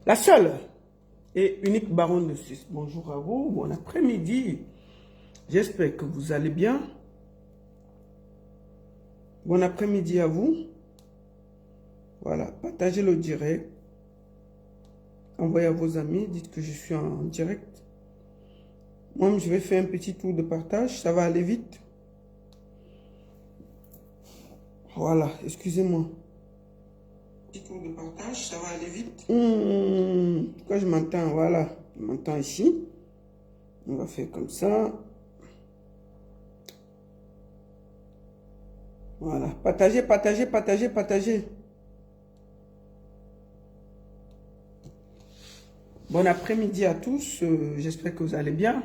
La seule et unique baronne de Suisse. Bonjour à vous, bon après-midi. J'espère que vous allez bien. Bon après-midi à vous. Voilà, partagez le direct. Envoyez à vos amis, dites que je suis en direct. Moi, je vais faire un petit tour de partage, ça va aller vite. Voilà, excusez-moi. Petit tour de partage, ça va aller vite. Pourquoi je m'entends? Voilà, je m'entends ici. On va faire comme ça. Voilà, partagez, partagez, partagez, partagez. Bon après-midi à tous, j'espère que vous allez bien.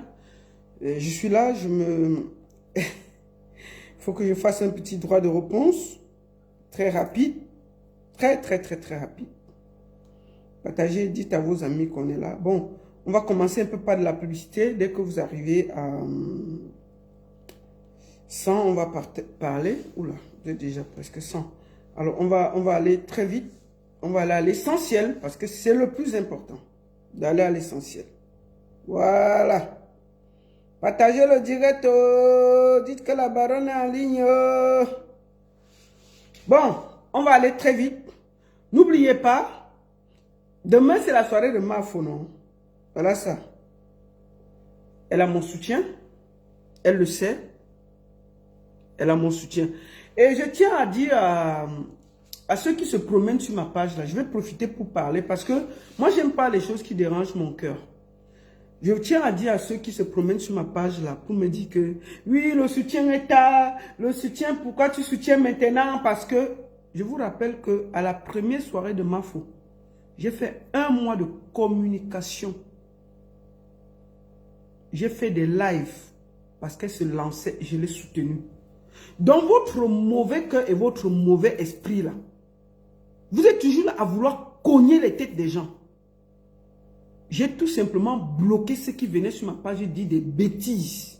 Je suis là, il faut que je fasse un petit droit de réponse, très rapide, très rapide. Partagez, dites à vos amis qu'on est là. Bon, on va commencer un peu par de la publicité. Dès que vous arrivez à 100, on va parler. Oula, vous êtes déjà presque 100. Alors, on va aller très vite. On va aller à l'essentiel parce que c'est le plus important. D'aller à l'essentiel. Voilà. Partagez le direct. Dites que la baronne est en ligne. Bon, on va aller très vite. N'oubliez pas, demain c'est la soirée de Mafo, non? Voilà ça. Elle a mon soutien. Elle le sait. Elle a mon soutien. Et je tiens à dire à ceux qui se promènent sur ma page là, je vais profiter pour parler parce que moi j'aime pas les choses qui dérangent mon cœur. Je tiens à dire à ceux qui se promènent sur ma page là pour me dire que oui, le soutien est tard, le soutien, pourquoi tu soutiens maintenant? Parce que je vous rappelle que à la première soirée de Mafo, j'ai fait 1 mois de communication. J'ai fait des lives parce qu'elle se lançait et je l'ai soutenue. Dans votre mauvais cœur et votre mauvais esprit là, vous êtes toujours là à vouloir cogner les têtes des gens. J'ai tout simplement bloqué ceux qui venaient sur ma page et dit des bêtises.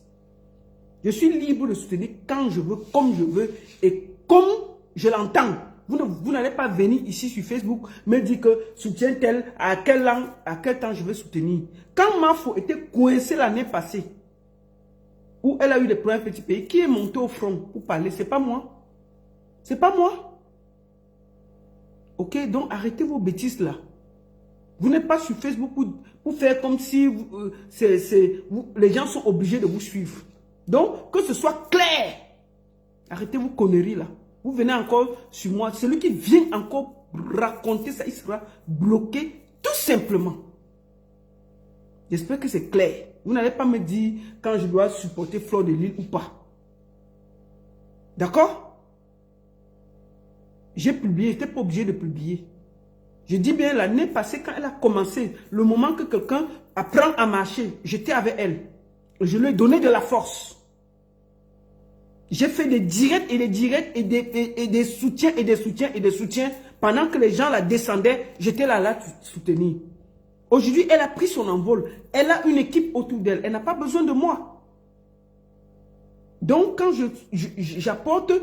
Je suis libre de soutenir quand je veux, comme je veux et comme je l'entends. Vous n'allez pas venir ici sur Facebook me dire que soutiens tel, à quel temps je veux soutenir. Quand Mafo était coincée l'année passée, où elle a eu des problèmes petits pays, qui est monté au front pour parler? C'est pas moi. C'est pas moi. Ok, donc arrêtez vos bêtises là. Vous n'êtes pas sur Facebook pour faire comme si les gens sont obligés de vous suivre. Donc, que ce soit clair. Arrêtez vos conneries là. Vous venez encore sur moi. Celui qui vient encore raconter ça, il sera bloqué tout simplement. J'espère que c'est clair. Vous n'allez pas me dire quand je dois supporter Fleur de Lille ou pas. D'accord? J'ai publié, je n'étais pas obligé de publier. Je dis bien l'année passée quand elle a commencé, le moment que quelqu'un apprend à marcher, j'étais avec elle. Je lui ai donné de la force. J'ai fait des directs et des directs et des soutiens et des soutiens et des soutiens. Pendant que les gens la descendaient, j'étais là soutenir. Aujourd'hui, elle a pris son envol. Elle a une équipe autour d'elle. Elle n'a pas besoin de moi. Donc, quand j'apporte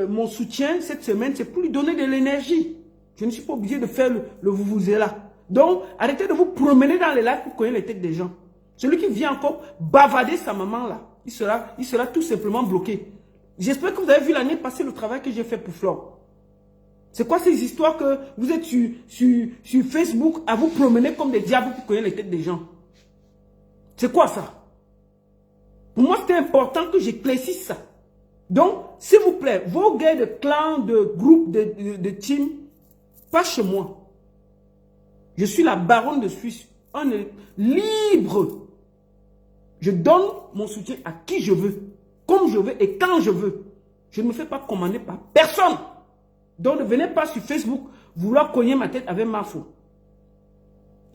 mon soutien cette semaine, c'est pour lui donner de l'énergie. Je ne suis pas obligé de faire le vous-vous-là. Donc, arrêtez de vous promener dans les lives pour connaître les têtes des gens. Celui qui vient encore bavader sa maman là, il sera tout simplement bloqué. J'espère que vous avez vu l'année passée le travail que j'ai fait pour Flore. C'est quoi ces histoires que vous êtes sur Facebook à vous promener comme des diables pour connaître les têtes des gens? C'est quoi ça? Pour moi, c'était important que j'éclaircisse ça. Donc, s'il vous plaît, vos gars de clan, de groupe, de team, pas chez moi. Je suis la baronne de Suisse. On est libre. Je donne mon soutien à qui je veux, comme je veux et quand je veux. Je ne me fais pas commander par personne. Donc ne venez pas sur Facebook vouloir cogner ma tête avec Mafo.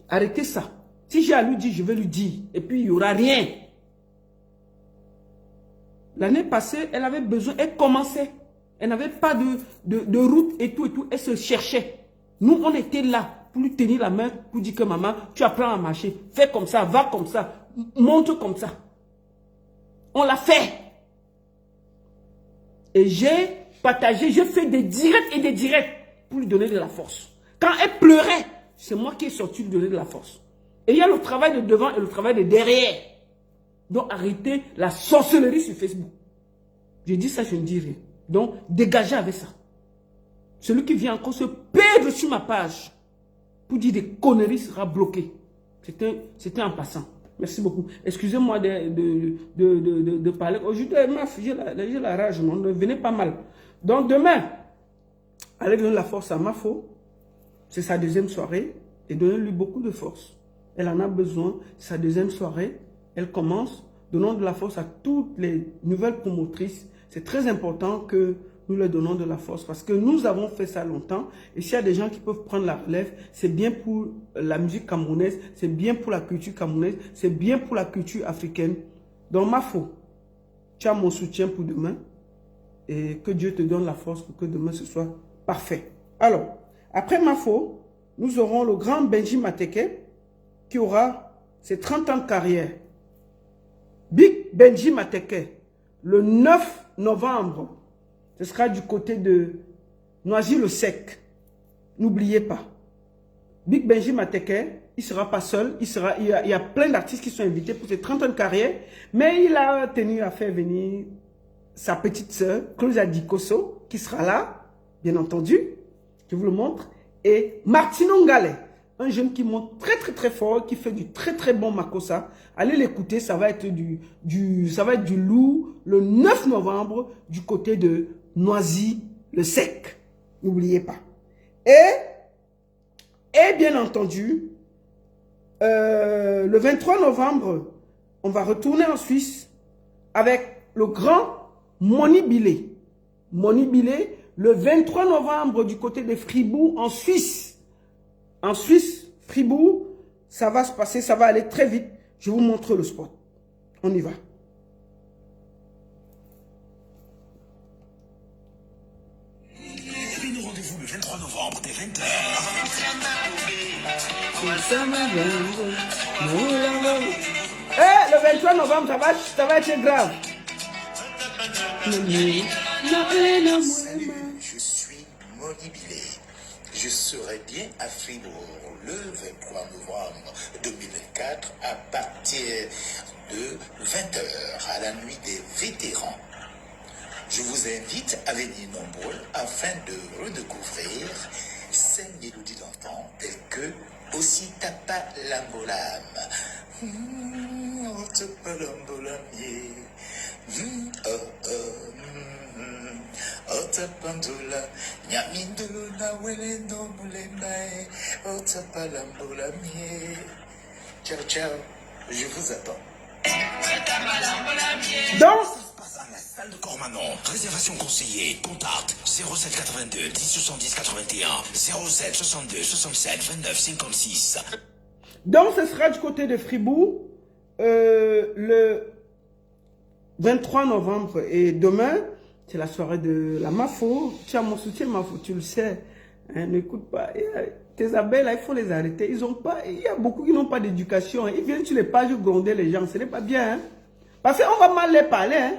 Arrêtez ça. Si j'ai à lui dire, je vais lui dire. Et puis il n'y aura rien. L'année passée, elle avait besoin, elle commençait. Elle n'avait pas de route et tout. Elle se cherchait. Nous, on était là pour lui tenir la main, pour dire que maman, tu apprends à marcher. Fais comme ça, va comme ça, monte comme ça. On l'a fait. Et j'ai partagé, j'ai fait des directs et des directs pour lui donner de la force. Quand elle pleurait c'est moi qui ai sorti de donner de la force. Et il y a le travail de devant et le travail de derrière. Donc arrêtez la sorcellerie sur Facebook. Je dis ça, je ne dis rien. Donc dégagez avec ça. Celui qui vient encore se perdre sur ma page pour dire des conneries sera bloqué. C'était en passant. Merci beaucoup. Excusez-moi de parler. Aujourd'hui, j'ai la rage, non, ne venez pas mal. Donc demain, allez donner la force à Mafo. C'est sa deuxième soirée. Et donnez-lui beaucoup de force. Elle en a besoin. Sa deuxième soirée, elle commence. Donnons de la force à toutes les nouvelles promotrices. C'est très important que nous leur donnons de la force parce que nous avons fait ça longtemps. Et s'il y a des gens qui peuvent prendre la relève, c'est bien pour la musique camerounaise, c'est bien pour la culture camerounaise, c'est bien pour la culture africaine. Donc, Mafo, tu as mon soutien pour demain et que Dieu te donne la force pour que demain ce soit parfait. Alors, après Mafo, nous aurons le grand Benji Mateke qui aura ses 30 ans de carrière. Big Benji Mateke, le 9 novembre, ce sera du côté de Noisy-le-Sec. N'oubliez pas. Big Benji Mateke, il ne sera pas seul. Il y a plein d'artistes qui sont invités pour ses 30 ans de carrière. Mais il a tenu à faire venir sa petite sœur, Claudia Dikoso, qui sera là, bien entendu. Je vous le montre. Et Martino Ngale, un jeune qui monte très très très fort, qui fait du très très bon makossa. Allez l'écouter, ça va être du lourd le 9 novembre du côté de Noisy-le-Sec. N'oubliez pas. Et bien entendu, le 23 novembre, on va retourner en Suisse avec le grand Moni Billet. Moni Billet, le 23 novembre du côté de Fribourg en Suisse. En Suisse, Fribourg, ça va se passer, ça va aller très vite. Je vous montre le spot. On y va. Nous rendez-vous le 23 novembre dès 20h. Le 23 novembre, ça va être grave. Salut, je suis Moni Billet. Je serai bien à Fribourg le 23 novembre 2024 à partir de 20h à la nuit des vétérans. Je vous invite à venir nombreux afin de redécouvrir ces mélodies d'antan telles que Aussi Tapa Lambolam. Tapa Lambolam, Otapandula, Nyamindula, Welendo Mulembae, Otapalambola, ciao, ciao, je vous attends. Donc, À la salle de Cormanon, réservation conseillée, contact 07 82 10 70 81, 07 62 67 29 56. donc, ce sera du côté de Fribourg le 23 novembre. Et demain, c'est la soirée de la Mafo. Tu as mon soutien, Mafo, tu le sais. Hein, n'écoute pas. Tes abeilles, là, il faut les arrêter. Il y a beaucoup qui n'ont pas d'éducation. Hein. Ils viennent sur les pages gronder les gens. Ce n'est pas bien. Hein. Parce qu'on va mal les parler. Hein.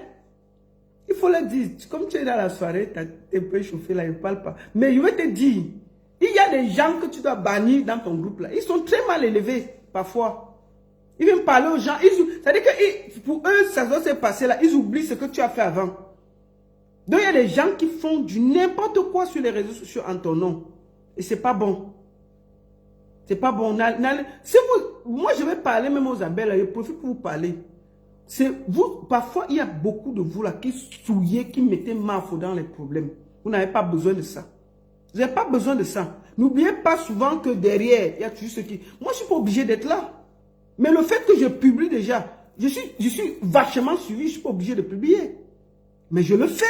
Il faut leur dire. Comme tu es dans la soirée, tu es un peu chauffé là, ils ne parlent pas. Mais je vais te dire, il y a des gens que tu dois bannir dans ton groupe là. Ils sont très mal élevés, parfois. Ils viennent parler aux gens. C'est-à-dire que pour eux, ça doit se passer là. Ils oublient ce que tu as fait avant. Donc, il y a des gens qui font du n'importe quoi sur les réseaux sociaux en ton nom. Et c'est pas bon. C'est pas bon. Si moi, je vais parler même aux abeilles, là, je profite pour vous parler. C'est vous, parfois, il y a beaucoup de vous là qui souillez, qui mettez Mafo dans les problèmes. Vous n'avez pas besoin de ça. Vous n'avez pas besoin de ça. N'oubliez pas souvent que derrière, il y a toujours ceux qui... Moi, je ne suis pas obligé d'être là. Mais le fait que je publie déjà, je suis vachement suivi, je ne suis pas obligé de publier. Mais je le fais.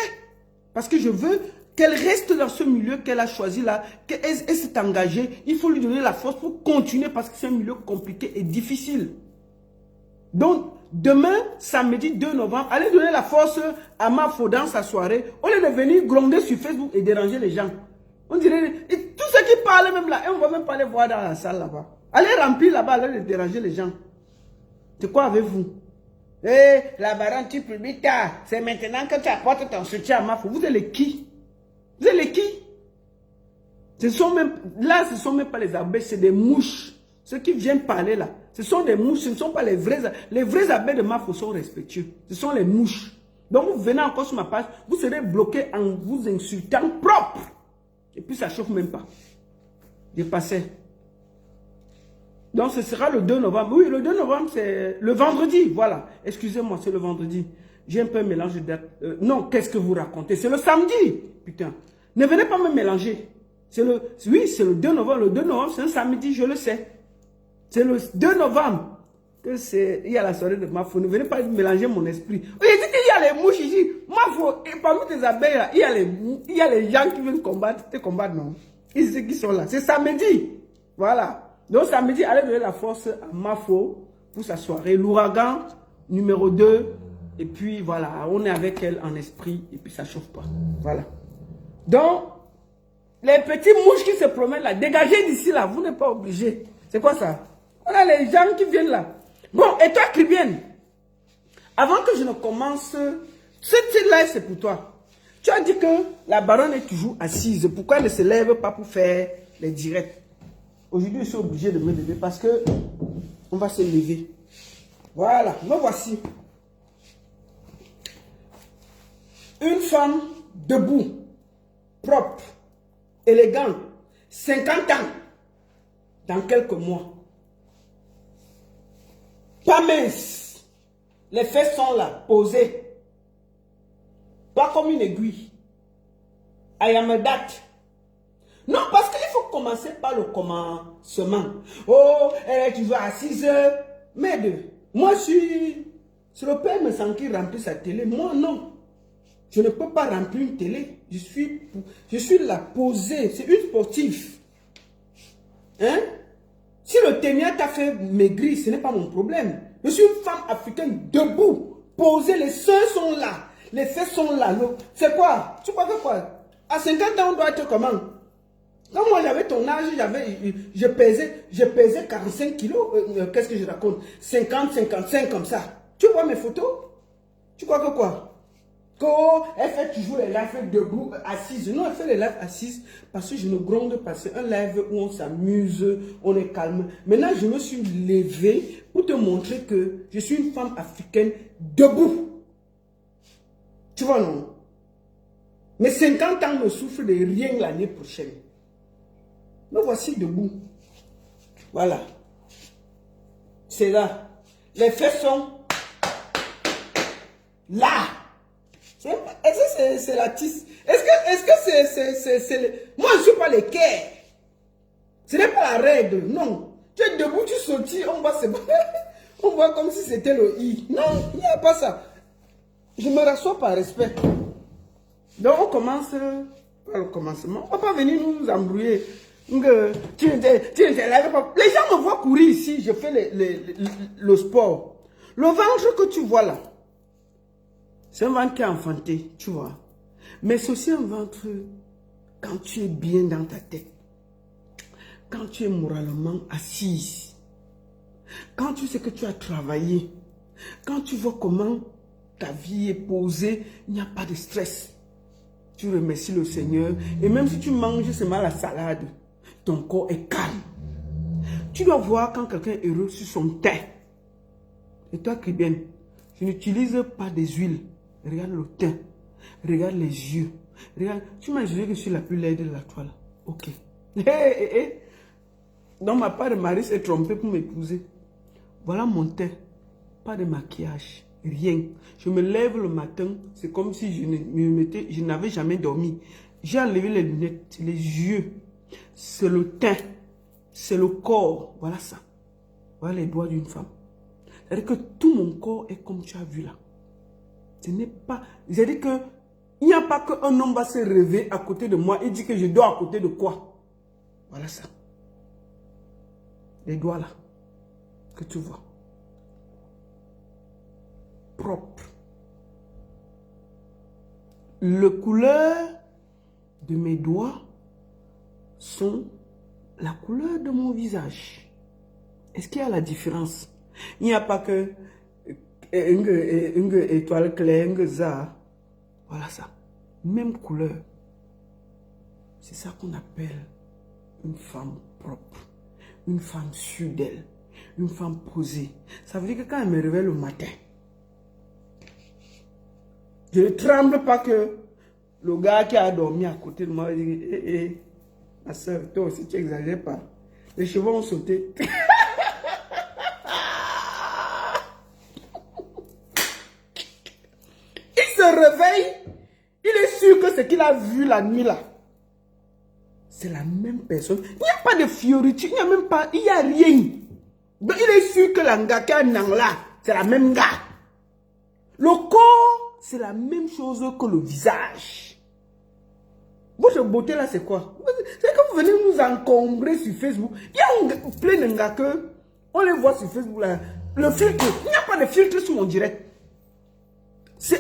Parce que je veux qu'elle reste dans ce milieu qu'elle a choisi là, qu'elle s'est engagée. Il faut lui donner la force pour continuer parce que c'est un milieu compliqué et difficile. Donc, demain, samedi 2 novembre, allez donner la force à Mafo dans sa soirée. Au lieu de venir gronder sur Facebook et déranger les gens. On dirait, et tous ceux qui parlent même là, et on ne va même pas les voir dans la salle là-bas. Allez remplir là-bas, allez déranger les gens. C'est quoi avec vous? La baronne, tu publies tard. C'est maintenant que tu apportes ton soutien à Mafo. Vous êtes les qui? Vous êtes les qui? Ce sont même, là, ce ne sont même pas les abeilles, c'est des mouches. Ceux qui viennent parler là, ce sont des mouches, ce ne sont pas les vrais abeilles de Mafo sont respectueux. Ce sont les mouches. Donc vous venez encore sur ma page, vous serez bloqué en vous insultant propre. Et puis ça ne chauffe même pas. J'ai passé. Donc ce sera le 2 novembre. Oui, le 2 novembre, c'est le vendredi. Voilà. Excusez-moi, c'est le vendredi. J'ai un peu un mélange de date. Non, qu'est-ce que vous racontez? C'est le samedi. Putain. Ne venez pas me mélanger. Oui, c'est le 2 novembre. Le 2 novembre, c'est un samedi, je le sais. C'est le 2 novembre que il y a la soirée de Mafo. Ne venez pas mélanger mon esprit. Oui, il dit qu'il y a les mouches ici. Mafo, et parmi tes abeilles, là, il y a les gens qui viennent te combattre, non? Ils ceux qui sont là. C'est samedi. Voilà. Donc samedi, allez donner la force à Mafo pour sa soirée. L'ouragan, numéro 2. Et puis voilà, on est avec elle en esprit. Et puis ça ne chauffe pas. Voilà. Donc, les petits mouches qui se promènent là, dégagez d'ici là. Vous n'êtes pas obligés. C'est quoi ça? Voilà les gens qui viennent là. Bon, et toi, Cribienne, avant que je ne commence, ce titre-là, c'est pour toi. Tu as dit que la baronne est toujours assise. Pourquoi elle ne se lève pas pour faire les directs? Aujourd'hui, je suis obligé de me lever parce que on va se lever. Voilà, me voici. Une femme debout, propre, élégante, 50 ans, dans quelques mois. Pas mince. Les fesses sont là, posées. Pas comme une aiguille. I am a date. Non, parce qu'il faut commencer par le commencement. Oh, elle est toujours assise. Mais moi, c'est le père me sent qui remplit sa télé. Moi, non. Je ne peux pas remplir une télé. Je suis là, posée. C'est une sportive. Hein? Si le ténia t'a fait maigrir, ce n'est pas mon problème. Je suis une femme africaine debout, posée, les seins sont là, les fesses sont là. C'est quoi? Tu crois que quoi? À 50 ans, on doit être comment? Quand moi j'avais ton âge, je pesais 45 kilos. Qu'est-ce que je raconte? 50, 55 comme ça. Tu vois mes photos? Tu crois que quoi? Elle fait toujours les lives debout, assise. Non, elle fait les lives assises parce que je ne gronde pas. C'est un live où on s'amuse, on est calme. Maintenant, je me suis levée pour te montrer que je suis une femme africaine debout. Tu vois, non? Mes 50 ans ne souffrent de rien l'année prochaine. Me voici debout. Voilà. C'est là. Les fesses sont là. Est-ce que c'est la tisse? Est-ce que c'est... Moi, je ne suis pas les quais. Ce n'est pas la règle, non. Tu es debout, tu sautilles, on voit comme si c'était le i. Non, il n'y a pas ça. Je me rassois par respect. Donc, on commence par le commencement. On ne va pas venir nous embrouiller. Tu n'es pas. Les gens me voient courir ici, je fais le sport. Le ventre que tu vois là, c'est un ventre qui est enfanté, tu vois. Mais c'est aussi un ventre quand tu es bien dans ta tête. Quand tu es moralement assise. Quand tu sais que tu as travaillé. Quand tu vois comment ta vie est posée, il n'y a pas de stress. Tu remercies le Seigneur. Et même si tu manges seulement la salade, ton corps est calme. Tu dois voir quand quelqu'un est heureux sur son teint. Et toi, Cribienne, je n'utilise pas des huiles. Regarde le teint. Regarde les yeux. Regarde. Tu m'as jugé que je suis la plus laide de la toile. Ok. Donc ma part de mari s'est trompé pour m'épouser. Voilà mon teint. Pas de maquillage. Rien. Je me lève le matin. C'est comme si je n'avais jamais dormi. J'ai enlevé les lunettes. Les yeux. C'est le teint. C'est le corps. Voilà ça. Voilà les doigts d'une femme. C'est-à-dire que tout mon corps est comme tu as vu là. Ce n'est pas... C'est-à-dire que il n'y a pas qu'un homme va se réveiller à côté de moi et dire que je dors à côté de quoi. Voilà ça. Les doigts là. Que tu vois. Propre. La couleur de mes doigts sont la couleur de mon visage. Est-ce qu'il y a la différence? Il n'y a pas que une étoile claire, une za. Voilà ça. Même couleur. C'est ça qu'on appelle une femme propre, une femme sûre d'elle, une femme posée. Ça veut dire que quand elle me réveille le matin, je ne tremble pas que le gars qui a dormi à côté de moi va dire, ma soeur, toi aussi tu n'exagères pas. Les cheveux ont sauté. Il se réveille, il est sûr que ce qu'il a vu la nuit là, c'est la même personne. Il n'y a pas de fioriture, il n'y a même pas, il n'y a rien. Donc il est sûr que la ngaka là, c'est la même gars. Le corps, c'est la même chose que le visage. Votre beauté là, c'est quoi? C'est que vous venez nous encombrer sur Facebook. Il y a plein de gars que on les voit sur Facebook là. Le filtre, il n'y a pas de filtre sur mon direct. Ce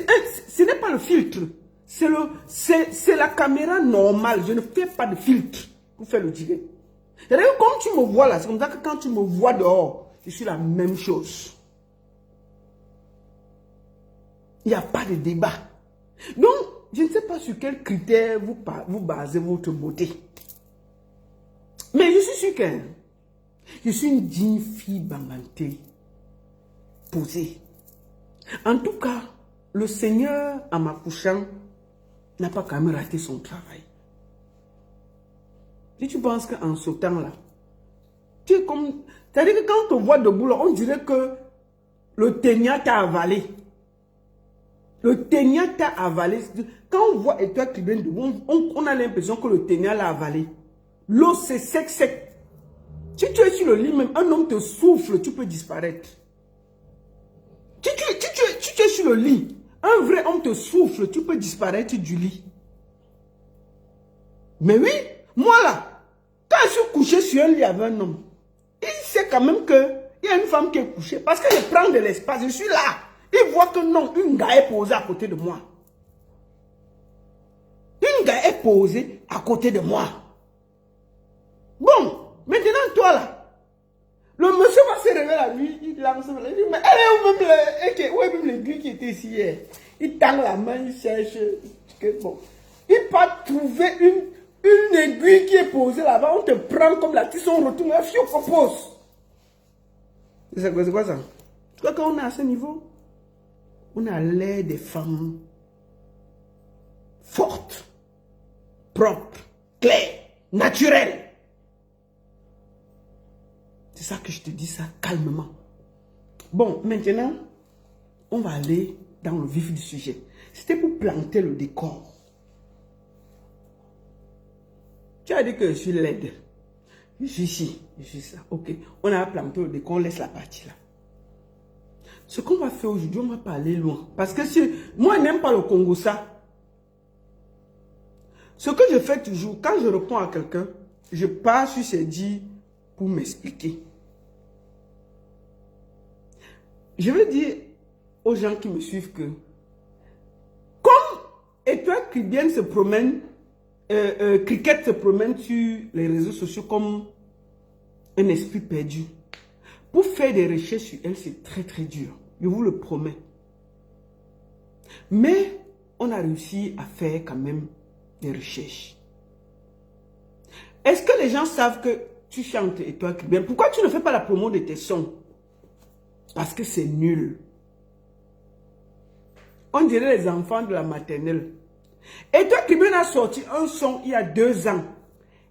n'est pas le filtre. C'est la caméra normale. Je ne fais pas de filtre pour faire le direct. C'est-à-dire comme tu me vois là, c'est comme ça que quand tu me vois dehors, je suis la même chose. Il n'y a pas de débat. Donc, je ne sais pas sur quels critères vous basez votre beauté. Mais je suis sûr que je suis une digne fille bangantée, posée. En tout cas, le Seigneur, en m'accouchant, n'a pas quand même raté son travail. Si tu penses qu'en ce temps-là, tu es comme... C'est-à-dire que quand on te voit debout, là, on dirait que le ténia t'a avalé. Le ténia t'a avalé. Quand on voit Étoile Tribune debout, on a l'impression que le ténia l'a avalé. L'eau, c'est sec, sec. Si tu es sur le lit, même un homme te souffle, tu peux disparaître. Si tu es sur le lit, un vrai homme te souffle, tu peux disparaître du lit. Mais oui, moi là, quand je suis couché sur un lit avec un homme, il sait quand même qu'il y a une femme qui est couchée. Parce que je prends de l'espace, je suis là. Il voit que non, une gars est posée à côté de moi. Une gars est posée à côté de moi. Bon, maintenant toi là, le monsieur va se réveiller la nuit, il lance, il dit, mais elle est où même l'aiguille qui était ici hier? Il tend la main, il cherche. Bon. Il va trouver une aiguille qui est posée là-bas, on te prend comme la tisse, on retourne, un fion propose. C'est quoi ça? Tu vois quand on est à ce niveau, on a l'air des femmes fortes, propres, claires, naturelles. C'est ça que je te dis ça calmement. Bon, maintenant, on va aller dans le vif du sujet. C'était pour planter le décor. Tu as dit que je suis laide. Je suis ici, je suis ça. Ok, on a planté le décor, on laisse la partie là. Ce qu'on va faire aujourd'hui, on va pas aller loin. Parce que si, moi, je n'aime pas le Congo ça. Ce que je fais toujours, quand je réponds à quelqu'un, je pars sur ses dits pour m'expliquer. Je veux dire aux gens qui me suivent que, comme Étoile Caribbean se promène, Cricket se promène sur les réseaux sociaux comme un esprit perdu. Pour faire des recherches sur elle, c'est très très dur. Je vous le promets. Mais on a réussi à faire quand même des recherches. Est-ce que les gens savent que tu chantes Étoile Caribbean? Pourquoi tu ne fais pas la promo de tes sons? Parce que c'est nul. On dirait les enfants de la maternelle. Étoile Caribbean a sorti un son il y a 2 ans.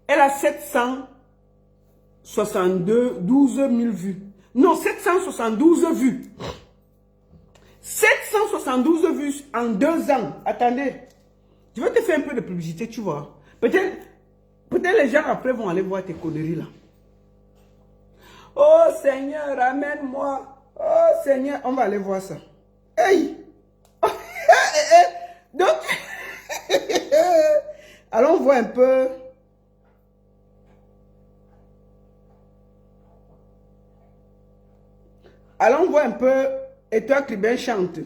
Elle a 772 000 vues. Non, 772 vues. 772 vues en 2 ans. Attendez. Je vais te faire un peu de publicité, tu vois. Peut-être les gens après vont aller voir tes conneries là. Oh Seigneur, ramène-moi. Oh Seigneur, on va aller voir ça. Hey! Donc, allons voir un peu. Allons voir un peu. Étoile Caribbean chante.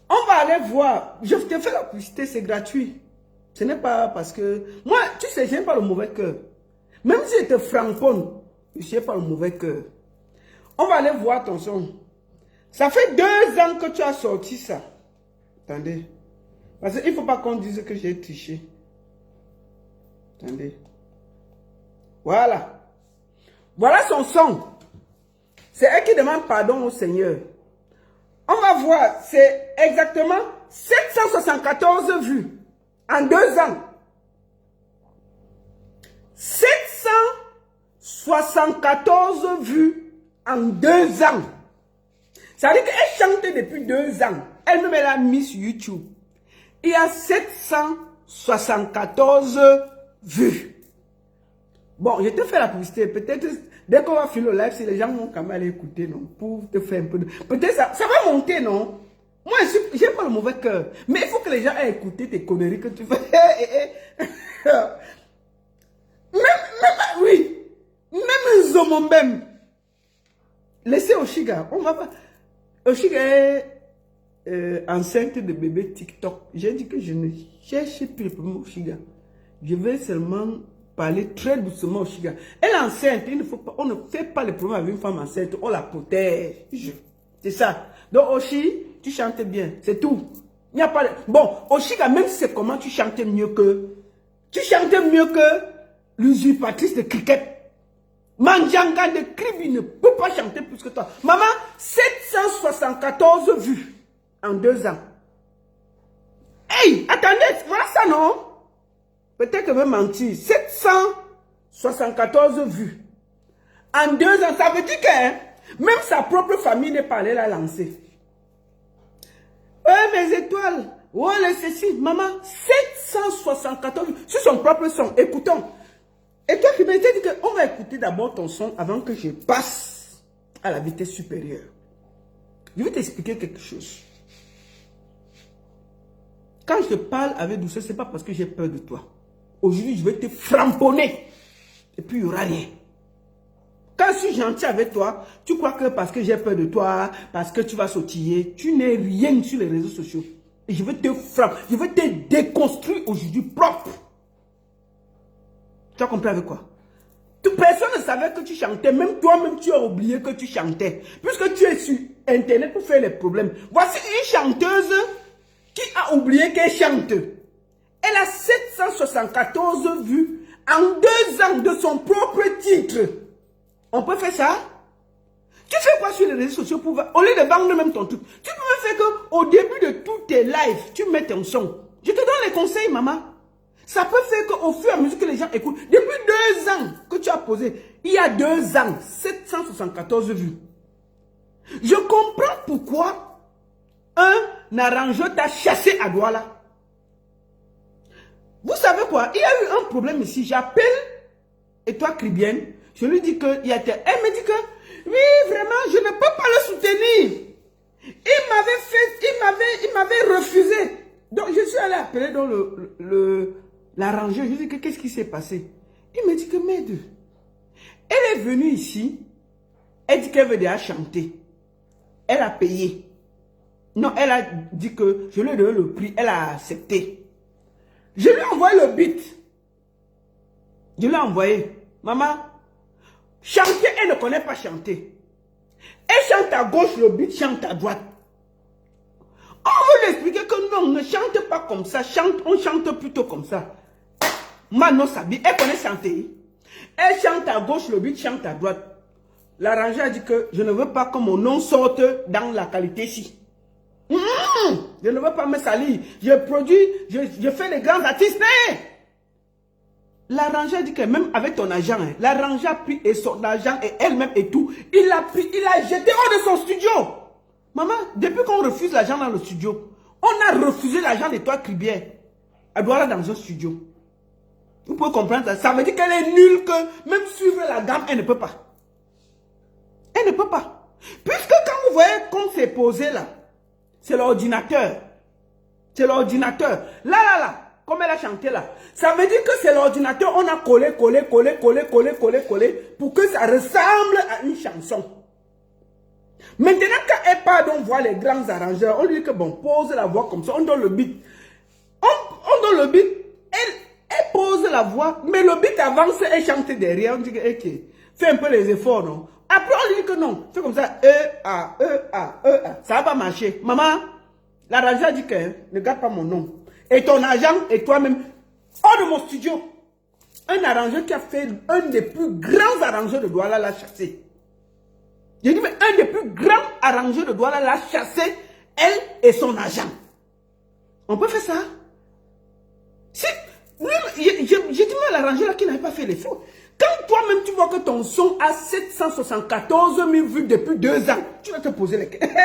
On va aller voir. Je te fais la publicité, c'est gratuit. Ce n'est pas parce que... Moi, tu sais, je n'ai pas le mauvais cœur. Même si j'étais francophone, je n'ai pas le mauvais cœur. On va aller voir ton son. Ça fait 2 ans que tu as sorti ça. Attendez. Parce qu'il ne faut pas qu'on dise que j'ai triché. Attendez. Voilà. Voilà son son. C'est elle qui demande pardon au Seigneur. On va voir, c'est exactement 774 vues en 2 ans. 774 vues en 2 ans. Ça veut dire qu'elle chante depuis 2 ans. Elle-même, elle a mis sur YouTube. Il y a 774 vues. Bon, je te fais la publicité. Peut-être, dès qu'on va finir le live, si les gens vont quand même aller écouter, non, pour te faire un peu de... Peut-être ça va monter, non? Moi, je n'ai pas le mauvais cœur. Mais il faut que les gens aient écouté tes conneries que tu fais. Oui. Même Zomombem. Laissez Oshiga. On va pas... Oshiga est enceinte de bébé TikTok. J'ai dit que je ne cherche plus le problème Oshiga. Je vais seulement parler très doucement Oshiga. Elle est enceinte. Il ne faut pas, on ne fait pas le problème avec une femme enceinte. On la protège. C'est ça. Donc Oshi, tu chantes bien. C'est tout. Il n'y a pas de... Bon, Oshiga, même si c'est comment tu chantais mieux que... Tu chantais mieux que l'usurpatrice de cricket. Manjanga de Kribi ne peut pas chanter plus que toi. Maman, 774 vues en 2 ans. Hey, attendez, voilà ça non? Peut-être que je vais mentir. 774 vues en 2 ans. Ça veut dire que même sa propre famille n'est pas allée la lancer. Mes étoiles. Oh, le ceci. Maman, 774 vues sur son propre son. Écoutons. Et toi qui m'as dit qu'on va écouter d'abord ton son avant que je passe à la vitesse supérieure. Je vais t'expliquer quelque chose. Quand je te parle avec douceur, ce n'est pas parce que j'ai peur de toi. Aujourd'hui, je vais te framponner. Et puis, il n'y aura rien. Quand je suis gentil avec toi, tu crois que parce que j'ai peur de toi, parce que tu vas sautiller, tu n'es rien sur les réseaux sociaux. Et je vais te frapper, je vais te déconstruire aujourd'hui propre. Tu as compris avec quoi? Personne ne savait que tu chantais. Même toi-même, tu as oublié que tu chantais. Puisque tu es sur Internet pour faire les problèmes. Voici une chanteuse qui a oublié qu'elle chante. Elle a 774 vues en 2 ans de son propre titre. On peut faire ça? Tu fais quoi sur les réseaux sociaux pour... Au lieu de vendre même ton truc, tu peux faire qu'au début de tous tes lives, tu mets ton son. Je te donne les conseils, maman. Ça peut faire qu'au fur et à mesure que les gens écoutent, depuis 2 ans que tu as posé, il y a 2 ans, 774 vues. Je comprends pourquoi un arrangeur t'a chassé à Douala. Vous savez quoi? Il y a eu un problème ici. J'appelle Étoile Kribienne. Je lui dis que il y a... Elle me dit que oui, vraiment, je ne peux pas le soutenir. Il m'avait refusé. Donc je suis allé appeler dans l'arrangeur. Je lui dis que qu'est-ce qui s'est passé? Il me dit que m'aide. Elle est venue ici. Elle dit qu'elle veut déjà chanter. Elle a payé. Non, elle a dit que je lui ai donné le prix. Elle a accepté. Je lui ai envoyé le beat. Je lui ai envoyé. Maman, chanter, elle ne connaît pas chanter. Elle chante à gauche, le beat chante à droite. On veut lui expliquer que non, ne chante pas comme ça. On chante plutôt comme ça. Mano Sabi, elle connaît chanter. Elle chante à gauche, le beat chante à droite. L'arrangeur a dit que je ne veux pas que mon nom sorte dans la qualité ici. Je ne veux pas me salir. Je produis, je fais les grands artistes. L'arrangeur dit que même avec ton agent, l'arrangeur a pris et son argent et elle-même et tout. Il a pris, il a jeté hors de son studio. Maman, depuis qu'on refuse l'argent dans le studio, on a refusé l'argent d'Étoile Kribière. Elle doit aller dans un studio. Vous pouvez comprendre ça. Ça veut dire qu'elle est nulle, que même suivre la gamme, elle ne peut pas. Elle ne peut pas. Puisque quand vous voyez comme c'est posé là, c'est l'ordinateur. C'est l'ordinateur. Là. Comme elle a chanté là. Ça veut dire que c'est l'ordinateur. On a collé pour que ça ressemble à une chanson. Maintenant, quand elle part, on voit les grands arrangeurs. On lui dit que bon, pose la voix comme ça. On donne le beat. On donne le beat. Elle pose la voix. Mais le beat avance, elle chante derrière. On dit que, ok, fais un peu les efforts, non? Après, on lui dit que non. Fais comme ça. Ça va pas marcher. Maman, l'arrangeur dit que ne garde pas mon nom. Et ton agent et toi-même, hors de mon studio. un arrangeur qui a fait un des plus grands arrangeurs de Douala l'a chassé. J'ai dit, mais un des plus grands arrangeurs de Douala l'a chassé, elle et son agent. On peut faire ça? Si, j'ai dit à l'arrangeur qui n'avait pas fait l'effort. Quand toi-même tu vois que ton son a 774 000 vues depuis 2 ans, tu vas te poser les questions.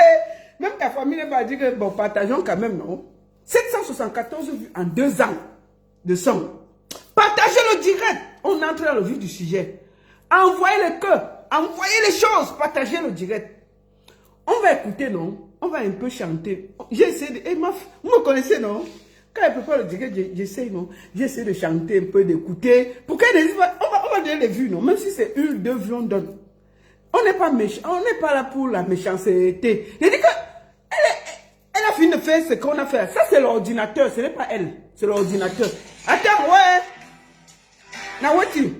Même ta famille va dire que bon, partageons quand même, non? 774 vues en 2 ans de son. Partagez le direct. On entre dans le vif du sujet. Envoyez le cœur. Envoyez les choses. Partagez le direct. On va écouter, non? On va un peu chanter. J'ai essayé de... vous me connaissez, non? Quand elle ne peut pas le direct, j'essaie, non? J'essaie de chanter un peu, d'écouter. Pour qu'elle dise, on va donner les vues, non? Même si c'est 1, 2 vues, on donne. On n'est pas méchant. On n'est pas là pour la méchanceté. J'ai dit que elle a fini de faire ce qu'on a fait. Ça, c'est l'ordinateur. Ce n'est pas elle. C'est l'ordinateur. Attends, ouais. Nawati.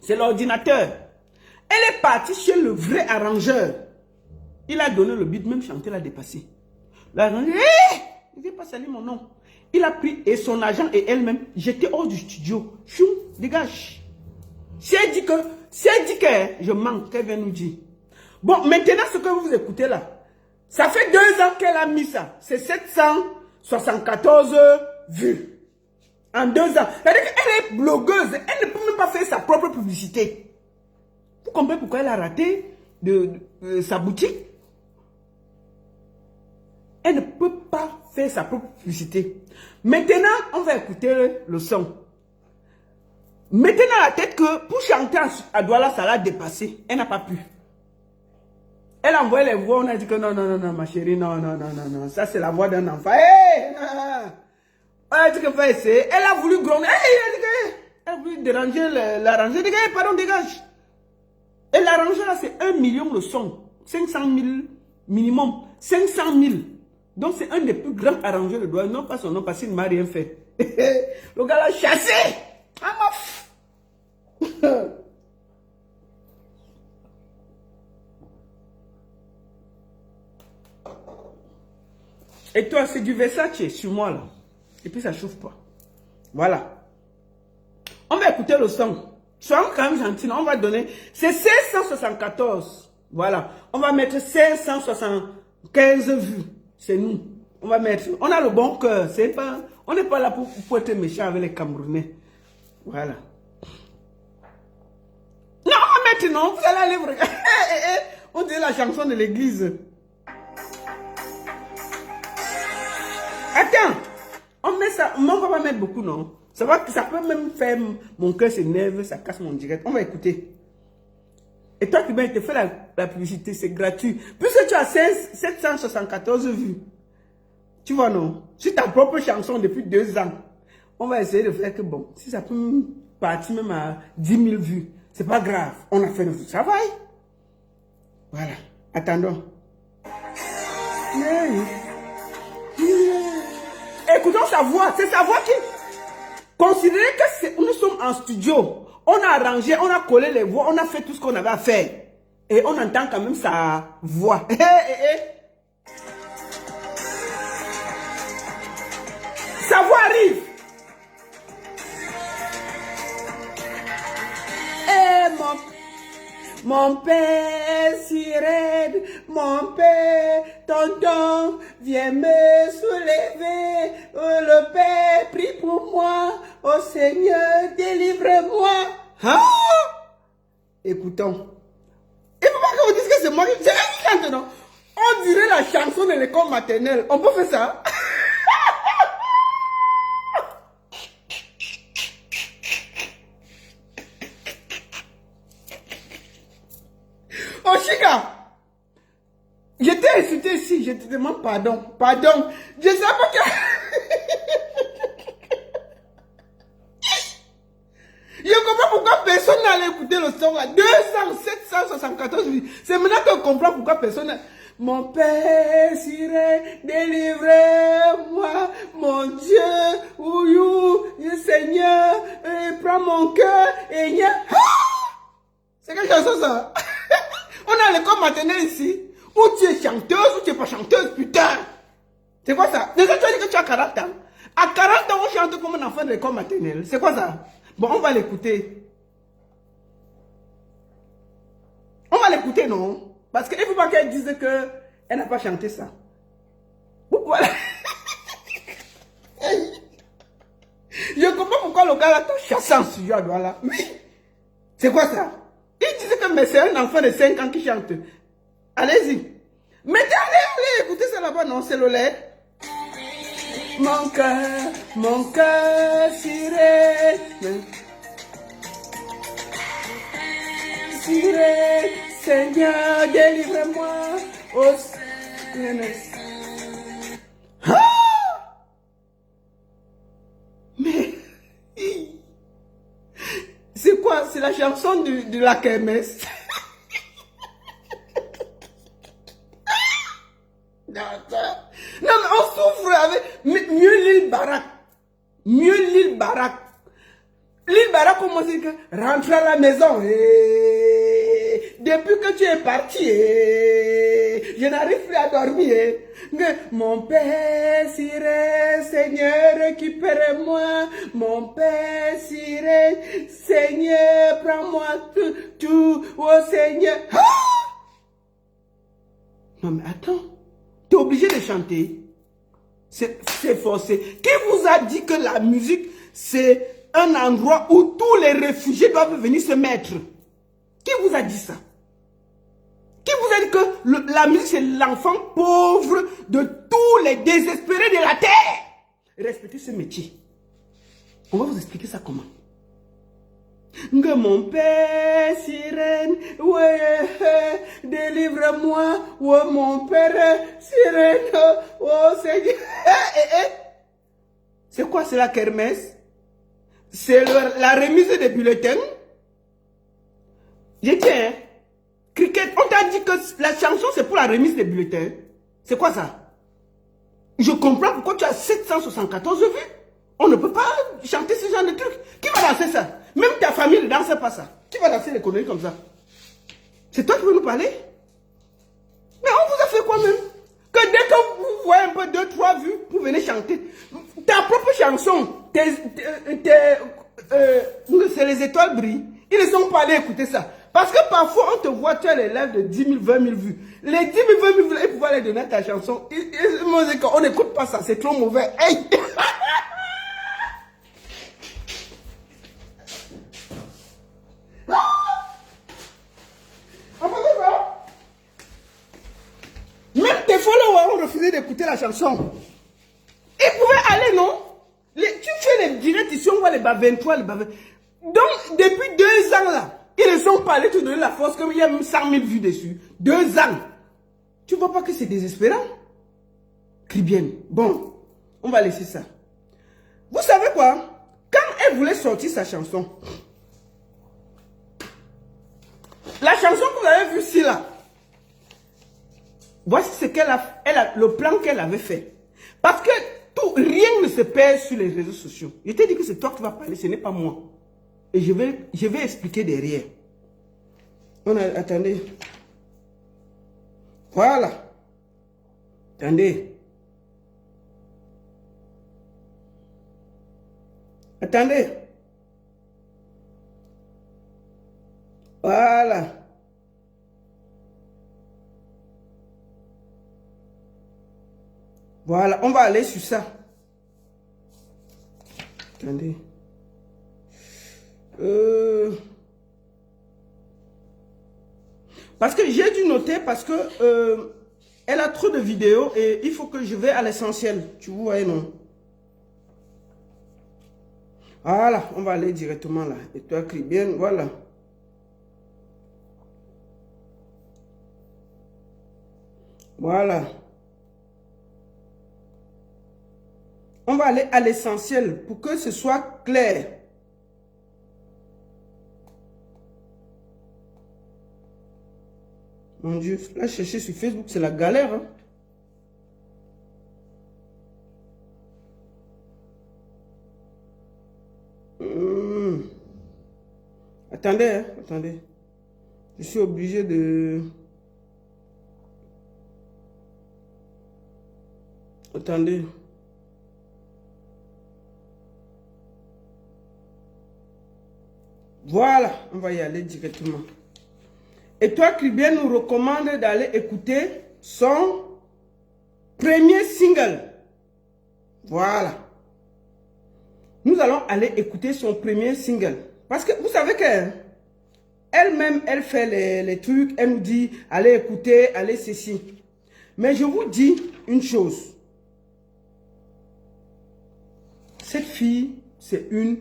C'est l'ordinateur. Elle est partie chez le vrai arrangeur. Il a donné le beat, même chanter l'a dépassé. L'arrangeur, il ne veut pas saluer mon nom. Il a pris et son agent et elle-même, j'étais hors du studio. Choum, dégage. Si elle dit que je manque, qu'elle vient nous dire. Bon, maintenant, ce que vous écoutez là, ça fait 2 ans qu'elle a mis ça. C'est 774 vues. En 2 ans. C'est-à-dire qu'elle est blogueuse. Elle ne peut même pas faire sa propre publicité. Vous comprenez pourquoi elle a raté sa boutique? Elle ne peut pas faire sa propre publicité. Maintenant, on va écouter le son. Mettez dans la tête que pour chanter à Douala, ça l'a dépassé. Elle n'a pas pu. Elle a envoyé les voix, on a dit que non, ma chérie, non. Ça, c'est la voix d'un enfant. Hey, on a dit que va essayer. Elle a voulu gronder. Elle a voulu déranger l'arrangeur. Dégage, pardon, dégage. Et l'arrangeur, là, c'est 1 million le son. 500 000 minimum. 500 000. Donc, c'est un des plus grands arrangeurs de Douala. Non, pas son nom, parce qu'il ne m'a rien fait. Le gars l'a chassé. Et toi, c'est du Versace sur moi, là. Et puis, ça chauffe pas. Voilà. On va écouter le son. Soyons quand même gentils. On va donner... C'est 574. Voilà. On va mettre 575 vues. C'est nous. On va mettre... On a le bon cœur. C'est pas... On n'est pas là pour être méchant avec les Camerounais. Voilà. Non, on va mettre... Non, vous allez aller... On dit la chanson de l'église. Attends, on met ça, on va pas mettre beaucoup, non? Ça peut même faire mon cœur s'énerve, ça casse mon direct. On va écouter. Et toi, tu te fais la publicité, c'est gratuit. Puisque tu as 774 vues. Tu vois, non? Sur ta propre chanson depuis 2 ans. On va essayer de faire que bon, si ça peut partir même à 10 000 vues, c'est pas grave. On a fait notre travail. Voilà. Attendons. Écoutons sa voix, c'est sa voix qui... Considérez que nous sommes en studio. On a arrangé, on a collé les voix, on a fait tout ce qu'on avait à faire. Et on entend quand même sa voix. Sa voix arrive. Mon père sirène, mon père, tonton, viens me soulever. Oh, le Père, prie pour moi. Oh Seigneur, délivre-moi. Hein? Écoutons. Il ne faut pas que vous disiez que c'est moi qui chante, non? On dirait la chanson de l'école maternelle. On peut faire ça? Oh, Chica, je t'ai insulté ici, je te demande pardon. Pardon. Je sais pas que... Je comprends pourquoi personne n'allait écouter le son à 774 vues. C'est maintenant que je comprends pourquoi personne n'a... Mon Père sirène, délivrez-moi, mon Dieu, ouyou, Seigneur, prends mon cœur, et c'est quelle chanson ça? On a l'école maternelle ici, où tu es chanteuse, ou tu n'es pas chanteuse, putain. C'est quoi ça? Déjà, tu as dit que tu as 40 ans. À 40 ans, on chante comme un enfant de l'école maternelle. C'est quoi ça? Bon, on va l'écouter. On va l'écouter, non? Parce qu'il ne faut pas qu'elle dise qu'elle n'a pas chanté ça. Voilà. Je comprends pourquoi le gars a chassé en studio à Douala. Mais c'est quoi ça? Il disait que c'est un enfant de 5 ans qui chante. Allez-y. Mettez, allez, écoutez ça là-bas, non, c'est le lait. Mon cœur sirène. Sirène, Seigneur, délivre-moi. Oh, ah! Mais, c'est quoi? C'est la chanson de la kermesse. Non, mais on souffre avec mieux l'île Barak. Mieux l'île Barak. L'île Barak, comment c'est que rentre à la maison. Depuis que tu es parti, je n'arrive plus à dormir. Mon Père sirène, Seigneur, récupère-moi. Mon Père sirène, Seigneur, prends-moi tout, oh Seigneur. Ah! Non mais attends. Tu es obligé de chanter. C'est forcé. Qui vous a dit que la musique, c'est un endroit où tous les réfugiés doivent venir se mettre? Qui vous a dit ça? Qui vous a dit que la musique, c'est l'enfant pauvre de tous les désespérés de la terre? Respectez ce métier. On va vous expliquer ça comment. Que mon Père sirène, ouais, délivre-moi, oh mon Père sirène, oh Seigneur. C'est quoi, c'est la kermesse? C'est la remise des bulletins? Je tiens, Cricket, on t'a dit que la chanson c'est pour la remise des bulletins. C'est quoi ça? Je comprends pourquoi tu as 774 vues. On ne peut pas chanter ce genre de trucs. Qui va danser ça? Même ta famille ne danse pas ça. Qui va danser les conneries comme ça? C'est toi qui veux nous parler? Mais on vous a fait quoi même? Que dès que vous voyez un peu 2-3 vues, vous venez chanter. Ta propre chanson, c'est les étoiles brillent. Ils ne sont pas allés écouter ça. Parce que parfois, on te voit, tu as les lives de 10 000, 20 000 vues. Les 10 000, 20 000 vues, ils pouvaient les donner à ta chanson. On n'écoute pas ça, c'est trop mauvais. Hey! Même tes followers ont refusé d'écouter la chanson. Ils pouvaient aller, non? Tu fais les directs ici, on voit les bas 23, les bas 20. Donc, depuis 2 ans là, ils ne sont pas allés te donner la force, comme il y a même 100 000 vues dessus. 2 ans. Tu vois pas que c'est désespérant? Crie bien. Bon, on va laisser ça. Vous savez quoi? Quand elle voulait sortir sa chanson, la chanson que vous avez vue ici là, voici ce qu'elle le plan qu'elle avait fait. Parce que rien ne se perd sur les réseaux sociaux. Je t'ai dit que c'est toi qui vas parler, ce n'est pas moi. Et je vais expliquer derrière. Attendez. Voilà. Attendez. Attendez. Voilà. Voilà, on va aller sur ça. Attendez. Parce que j'ai dû noter, parce que elle a trop de vidéos et il faut que je vais à l'essentiel. Tu vois, non? Voilà, on va aller directement là. Et toi, crie bien, voilà. Voilà. On va aller à l'essentiel pour que ce soit clair. Mon Dieu, là, chercher sur Facebook, c'est la galère. Hein? Attendez, hein, attendez. Je suis obligé de... Attendez. Voilà, on va y aller directement. Et toi, Kribien nous recommande d'aller écouter son premier single. Voilà. Nous allons aller écouter son premier single. Parce que vous savez qu'elle-même, elle fait les trucs, elle nous dit, allez écouter, allez ceci. Mais je vous dis une chose. Cette fille, c'est une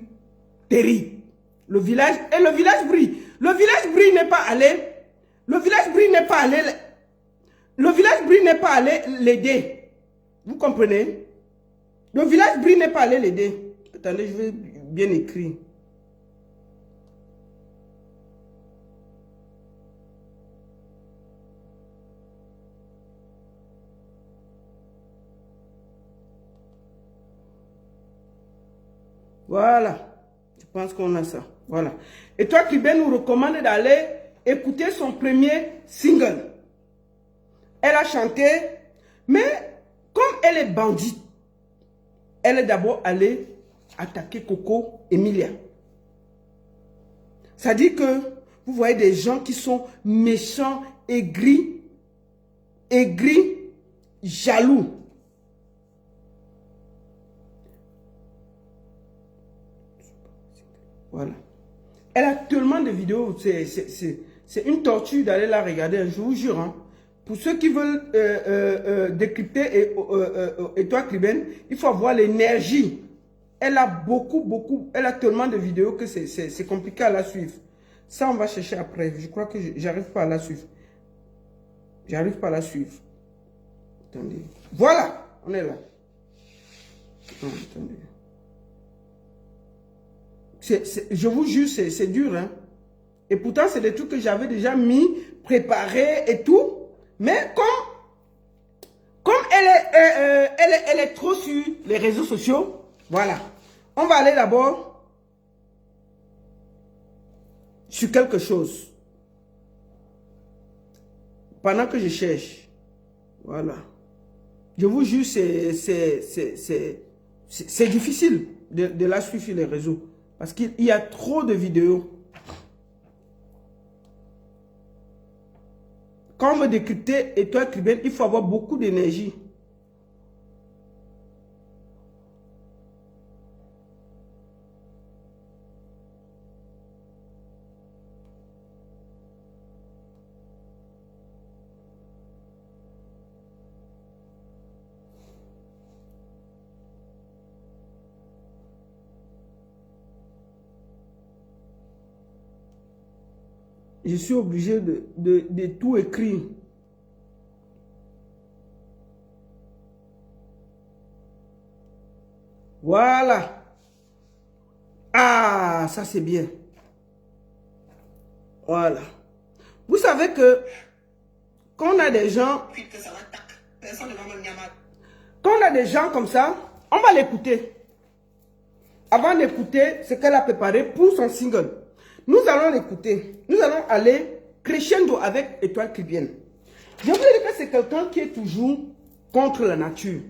terrible. Le village brille. Le village brille n'est pas allé. Le village brille n'est pas allé. Le village brille n'est pas allé l'aider. Vous comprenez? Le village brille n'est pas allé l'aider. Attendez, je vais bien écrire. Voilà. Je pense qu'on a ça. Voilà. Et toi, Kribien nous recommande d'aller écouter son premier single. Elle a chanté, mais comme elle est bandite, elle est d'abord allée attaquer Coco Emilia. Ça dit que vous voyez des gens qui sont méchants, aigris, jaloux. Voilà. Elle a tellement de vidéos, c'est une torture d'aller la regarder, je vous jure. Hein. Pour ceux qui veulent décrypter et toi, Kribien, il faut avoir l'énergie. Elle a beaucoup, elle a tellement de vidéos que c'est compliqué à la suivre. Ça, on va chercher après. Je crois que j'arrive pas à la suivre. J'arrive pas à la suivre. Attendez. Voilà, on est là. Non, attendez. Je vous jure, c'est dur. Hein? Et pourtant, c'est des trucs que j'avais déjà mis, préparés et tout. Mais comme elle est trop sur les réseaux sociaux, voilà. On va aller d'abord sur quelque chose. Pendant que je cherche. Voilà. Je vous jure, c'est difficile de la suivre sur les réseaux. Parce qu'il y a trop de vidéos. Quand on veut décrypter et toi, Kribien, il faut avoir beaucoup d'énergie. Je suis obligé de tout écrire. Voilà. Ah, ça c'est bien. Voilà. Vous savez que quand on a des gens... Quand on a des gens comme ça, on va l'écouter. Avant d'écouter ce qu'elle a préparé pour son single. Nous allons l'écouter. Nous allons aller crescendo avec Étoile Kribien. Je vous dis que c'est quelqu'un qui est toujours contre la nature.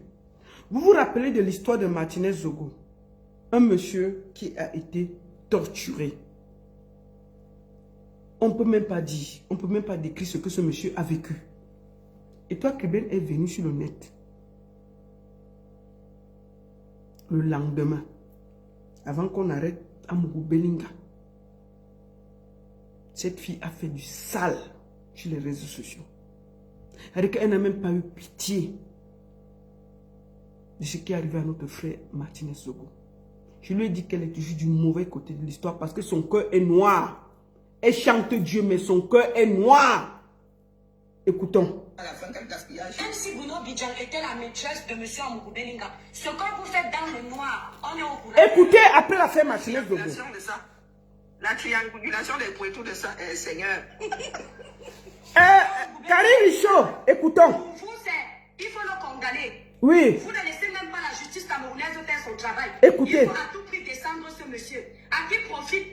Vous vous rappelez de l'histoire de Martinez Zogo? Un monsieur qui a été torturé. On ne peut même pas dire, on ne peut même pas décrire ce que ce monsieur a vécu. Étoile Kribien est venu sur le net. Le lendemain, avant qu'on arrête Amourou Belinga. Cette fille a fait du sale sur les réseaux sociaux. Elle n'a même pas eu pitié de ce qui est arrivé à notre frère Martinez Zogo. Je lui ai dit qu'elle est toujours du mauvais côté de l'histoire parce que son cœur est noir. Elle chante Dieu, mais son cœur est noir. Écoutons. Même si Bruno Bidjan était la maîtresse de M. Amourou Belinga, ce que vous faites dans le noir, on est au courant. Écoutez après l'affaire Martinez Zogo. La triangulation des pointons de ça, Seigneur. Karine Richaud, écoutons. Pour vous, il faut le condamner. Oui. Vous ne laissez même pas la justice camerounaise faire son travail. Écoutez. Il faut à tout prix descendre ce monsieur. À qui profite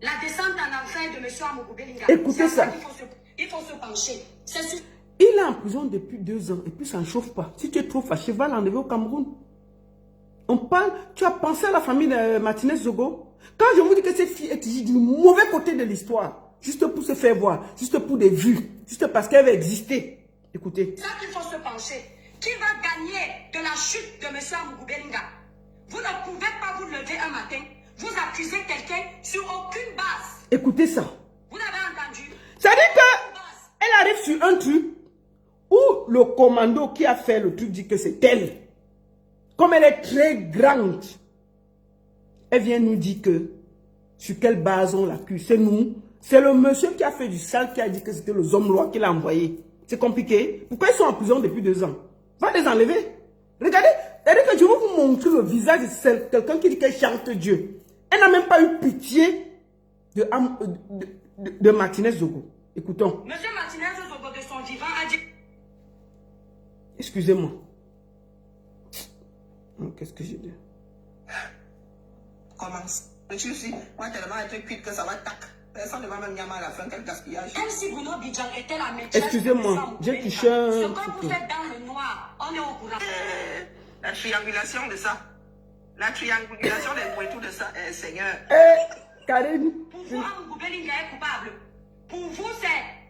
la descente en enfer de M. Amourou Belinga? Écoutez ça. Il faut se pencher. Il est en prison depuis 2 ans et puis ça ne chauffe pas. Si tu es trop fâché, va l'enlever au Cameroun. On parle, tu as pensé à la famille de Martinez Zogo? Quand je vous dis que cette fille est issue du mauvais côté de l'histoire, juste pour se faire voir, juste pour des vues, juste parce qu'elle va exister. Écoutez. C'est ça qu'il faut se pencher. Qui va gagner de la chute de M. Amougou Belinga? Vous ne pouvez pas vous lever un matin, vous accusez quelqu'un sur aucune base. Écoutez ça. Vous l'avez entendu? Ça dit qu'elle arrive sur un truc où le commando qui a fait le truc dit que c'est elle. Comme elle est très grande, elle vient nous dire que sur quelle base on l'accuse. C'est nous. C'est le monsieur qui a fait du sale qui a dit que c'était le Zomlois qui l'a envoyé. C'est compliqué. Pourquoi ils sont en prison depuis 2 ans? Va les enlever. Regardez, que je vais vous montrer le visage de quelqu'un qui dit qu'elle chante Dieu. Elle n'a même pas eu pitié de Martinez Zogo. Écoutons. Monsieur Martinez Zogo de son vivant a dit... Excusez-moi. Qu'est-ce que j'ai dit? Commence. Je suis, moi, tellement été cuite que ça va tac. Personne ne va même yammer à la fin, quel gaspillage. Même si Bruno Bidjan était la maîtresse... Excusez-moi, j'ai touché un... Ce que vous faites dans le noir, on est au courant. La triangulation de ça. La triangulation des pointous de ça, Seigneur. Karine. Pour vous, Amougou Belinga est coupable. Pour vous,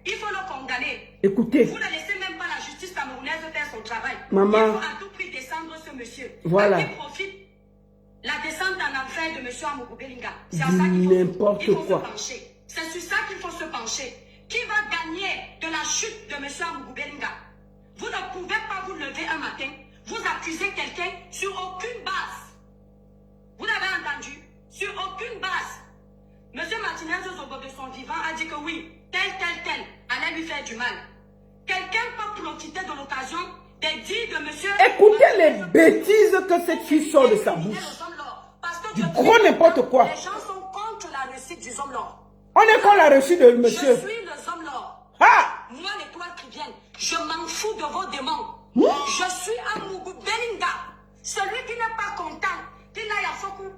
il faut le condamner. Écoutez. Vous ne laissez même pas la justice camerounaise faire son travail. Maman. Il faut à tout prix descendre ce monsieur. Voilà. À qui profite la descente en enfer de monsieur Amougou Belinga. C'est à ça qu'il faut, N'importe se quoi. pencher. C'est sur ça qu'il faut se pencher. Qui va gagner de la chute de monsieur Amougou Belinga? Vous ne pouvez pas vous lever un matin, vous accusez quelqu'un sur aucune base. Vous l'avez entendu? Sur aucune base. Monsieur Martinez Zogo de son vivant a dit que oui, tel allait lui faire du mal. Quelqu'un peut profiter de l'occasion des dits de monsieur... Écoutez les bêtises que cette fille sort de sa bouche. Du gros n'importe quoi. Les gens sont contre la réussite du Zomlor. On est contre la réussite de monsieur. Je suis le Zomlor. Ah! Moi, l'étoile qui vient, je m'en fous de vos démons. Je suis Amougou Belinga. Celui qui n'est pas content, qui n'a à Fokou.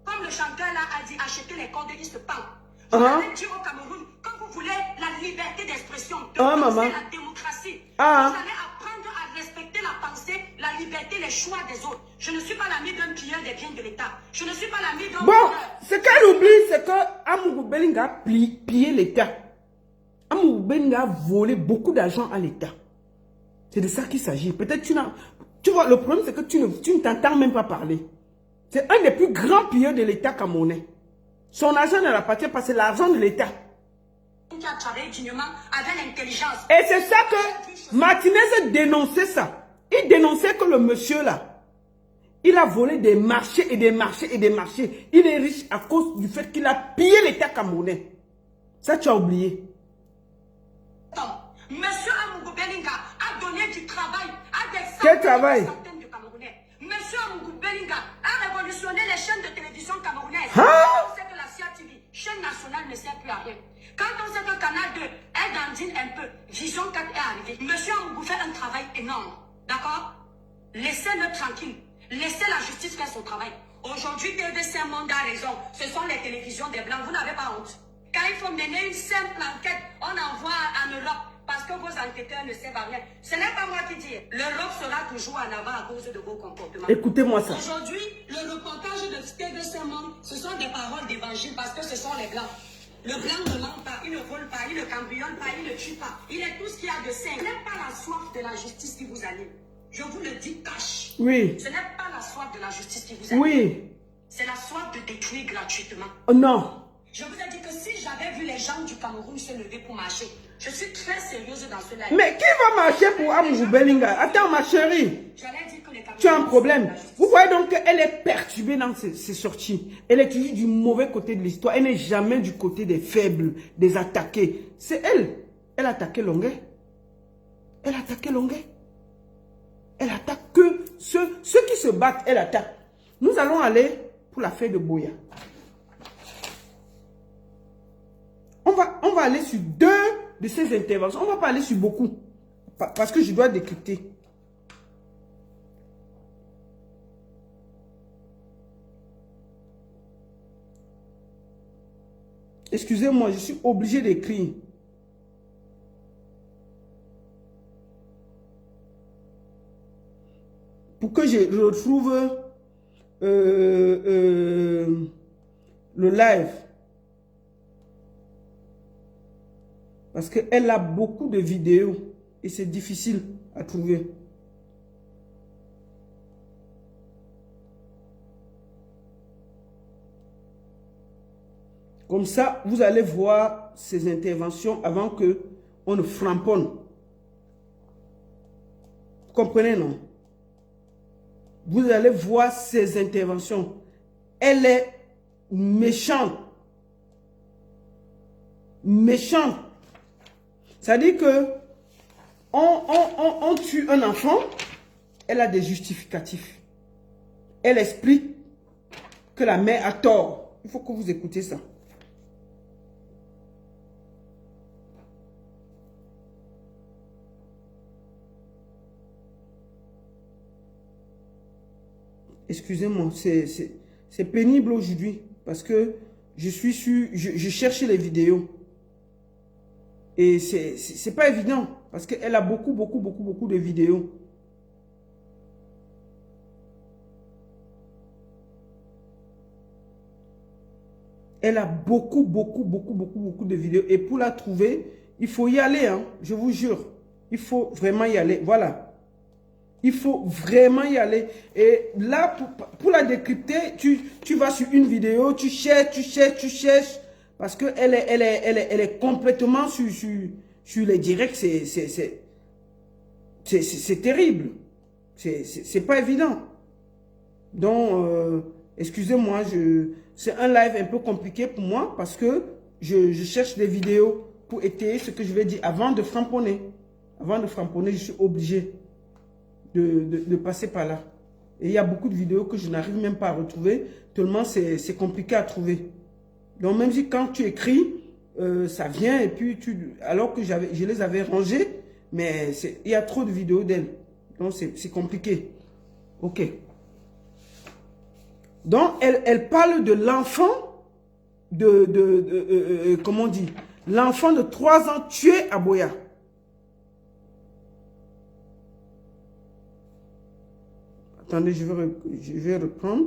Comme le chanteur là a dit, achetez les cordes, il se pend. Vous allez dire au Cameroun, quand vous voulez la liberté d'expression, de penser la démocratie, vous allez apprendre à respecter la pensée, la liberté, les choix des autres. Je ne suis pas l'ami d'un pilleur des biens de l'État. Je ne suis pas l'ami d'un... Bon, ce qu'elle oublie, c'est que Amougou Belinga a pillé l'État. Amougou Belinga a volé beaucoup d'argent à l'État. C'est de ça qu'il s'agit. Peut-être tu vois, le problème, c'est que tu ne t'entends même pas parler. C'est un des plus grands pilleurs de l'État camerounais. Son argent ne l'appartient pas, c'est l'argent de l'État. Qui a travaillé dignement avec l'intelligence. Et c'est ça que Martinez dénonçait ça. Il dénonçait que le monsieur là, il a volé des marchés et des marchés et des marchés. Il est riche à cause du fait qu'il a pillé l'État camerounais. Ça, tu as oublié. Monsieur Amougou Belinga a donné du travail à des centaines de Camerounais. Monsieur Amougou Belinga a révolutionné les chaînes de télévision camerounaises. On sait que la CIA TV, chaîne nationale, ne sert plus à rien. Quand on sait que Canal 2 est dandine un peu, Vision 4 est arrivé. Monsieur Amougou fait un travail énorme. D'accord? Laissez-le tranquille. Laissez la justice faire son travail. Aujourd'hui, TVC Monde a raison. Ce sont les télévisions des Blancs. Vous n'avez pas honte. Quand il faut mener une simple enquête, on envoie en Europe parce que vos enquêteurs ne servent à rien. Ce n'est pas moi qui dis. L'Europe sera toujours en avant à cause de vos comportements. Écoutez-moi ça. Aujourd'hui, le reportage de TVC Monde, ce sont des paroles d'évangile parce que ce sont les Blancs. Le Blanc ne ment pas, il ne vole pas, il ne cambriole pas, il ne tue pas. Il est tout ce qu'il y a de sain. Ce n'est pas la soif de la justice qui vous anime. Je vous le dis cash. Oui. Ce n'est pas la soif de la justice qui vous anime. Oui. C'est la soif de détruire gratuitement. Oh non. Je vous ai dit que si j'avais vu les gens du Cameroun se lever pour marcher, je suis très sérieuse dans ce live. Mais qui va marcher pour Amougou Belinga? Attends, ma chérie. J'allais dire que les Camerounais... Tu as un problème. Vous voyez donc qu'elle est perturbée dans ses sorties. Elle est toujours du mauvais côté de l'histoire. Elle n'est jamais du côté des faibles, des attaqués. C'est elle. Elle a attaqué Longuet. Elle a attaqué Longuet. Elle attaque que ceux qui se battent, elle attaque. Nous allons aller pour l'affaire de Boya. On va aller sur 2 de ces interventions. On ne va pas aller sur beaucoup. Parce que je dois décrypter. Excusez-moi, je suis obligé d'écrire. Pour que je retrouve le live. Parce qu'elle a beaucoup de vidéos et c'est difficile à trouver. Comme ça, vous allez voir ses interventions avant que on ne framponne. Vous comprenez, non? Vous allez voir ses interventions. Elle est méchante. Méchante. C'est-à-dire que on tue un enfant, elle a des justificatifs. Elle explique que la mère a tort. Il faut que vous écoutez ça. Excusez-moi, c'est pénible aujourd'hui parce que je cherche les vidéos. Et c'est pas évident parce qu'elle a beaucoup de vidéos. Elle a beaucoup de vidéos. Et pour la trouver, il faut y aller, hein, je vous jure. Il faut vraiment y aller. Voilà. Il faut vraiment y aller. Et là, pour la décrypter, tu vas sur une vidéo, tu cherches. Parce qu'elle est complètement sur les directs. C'est terrible. C'est pas évident. Donc, excusez-moi, c'est un live un peu compliqué pour moi parce que je cherche des vidéos pour étayer ce que je vais dire avant de framponner. Avant de framponner, je suis obligé de passer par là. Et il y a beaucoup de vidéos que je n'arrive même pas à retrouver, tellement c'est compliqué à trouver. Donc même si quand tu écris, ça vient et puis alors que je les avais rangées, mais il y a trop de vidéos d'elle. Donc c'est compliqué. Ok. Donc elle parle de l'enfant comment on dit, l'enfant de 3 ans tué à Boya. Attendez, je vais reprendre.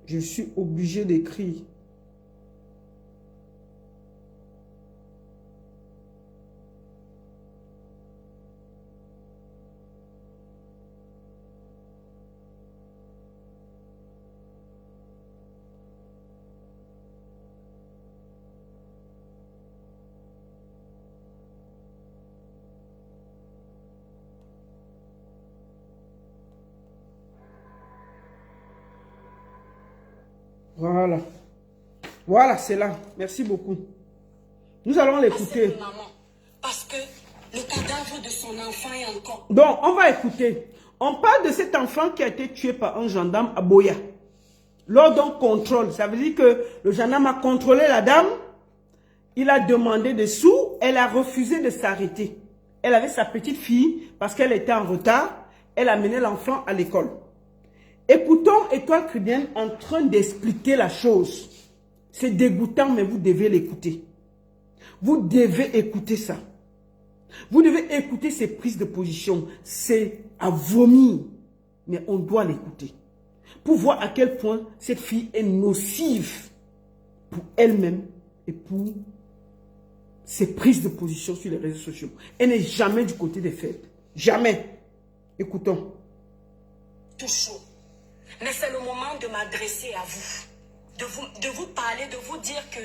Je suis obligé d'écrire. Voilà. Voilà, c'est là. Merci beaucoup. Nous allons l'écouter. Parce que le cadavre de son enfant est encore... Donc, on va écouter. On parle de cet enfant qui a été tué par un gendarme à Boya. Lors d'un contrôle, ça veut dire que le gendarme a contrôlé la dame. Il a demandé des sous. Elle a refusé de s'arrêter. Elle avait sa petite fille parce qu'elle était en retard. Elle a mené l'enfant à l'école. Écoutons Étoile Chrétienne en train d'expliquer la chose. C'est dégoûtant, mais vous devez l'écouter. Vous devez écouter ça. Vous devez écouter ses prises de position. C'est à vomir. Mais on doit l'écouter. Pour voir à quel point cette fille est nocive pour elle-même et pour ses prises de position sur les réseaux sociaux. Elle n'est jamais du côté des faibles. Jamais. Écoutons. Tout chaud. Mais c'est le moment de m'adresser à vous. De vous parler, de vous dire que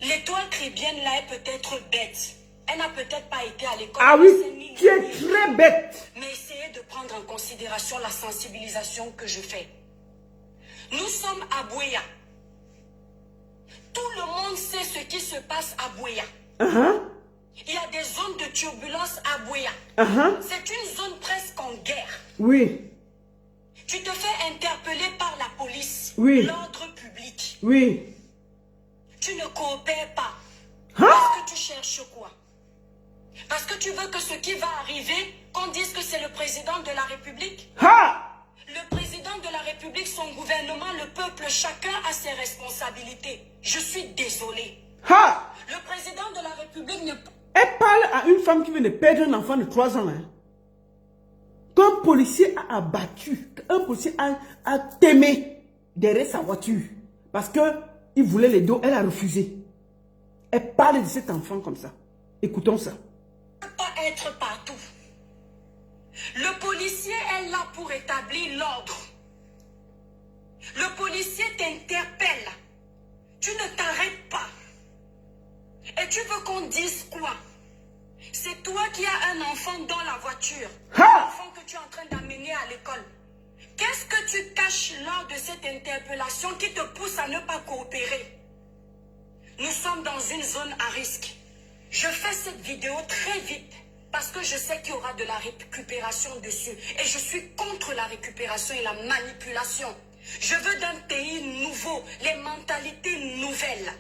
l'étoile chrétienne là est peut-être bête. Elle n'a peut-être pas été à l'école. Ah oui, tu es très bête. Mais essayez de prendre en considération la sensibilisation que je fais. Nous sommes à Boya. Tout le monde sait ce qui se passe à Boya. Il y a des zones de turbulence à Boya. C'est une zone presque en guerre. Oui. Tu te fais interpeller par la police. Oui. L'ordre public. Oui. Tu ne coopères pas. Parce que tu cherches quoi? Parce que tu veux que ce qui va arriver, qu'on dise que c'est le président de la République? Le président de la République, son gouvernement, le peuple, chacun a ses responsabilités. Je suis désolé. Le président de la République ne... Elle parle à une femme qui vient de perdre un enfant de 3 ans. Hein. qu'un policier a abattu, qu'un policier a témé derrière sa voiture parce qu'il voulait les dos, elle a refusé. Elle parle de cet enfant comme ça. Écoutons ça. Pas être partout. Le policier est là pour établir l'ordre. Le policier t'interpelle. Tu ne t'arrêtes pas. Et tu veux qu'on dise quoi? C'est toi qui as un enfant dans la voiture. L'enfant que tu es en train d'amener à l'école. Qu'est-ce que tu caches lors de cette interpellation qui te pousse à ne pas coopérer? Nous sommes dans une zone à risque. Je fais cette vidéo très vite parce que je sais qu'il y aura de la récupération dessus. Et je suis contre la récupération et la manipulation. Je veux d'un pays nouveau, les mentalités nouvelles.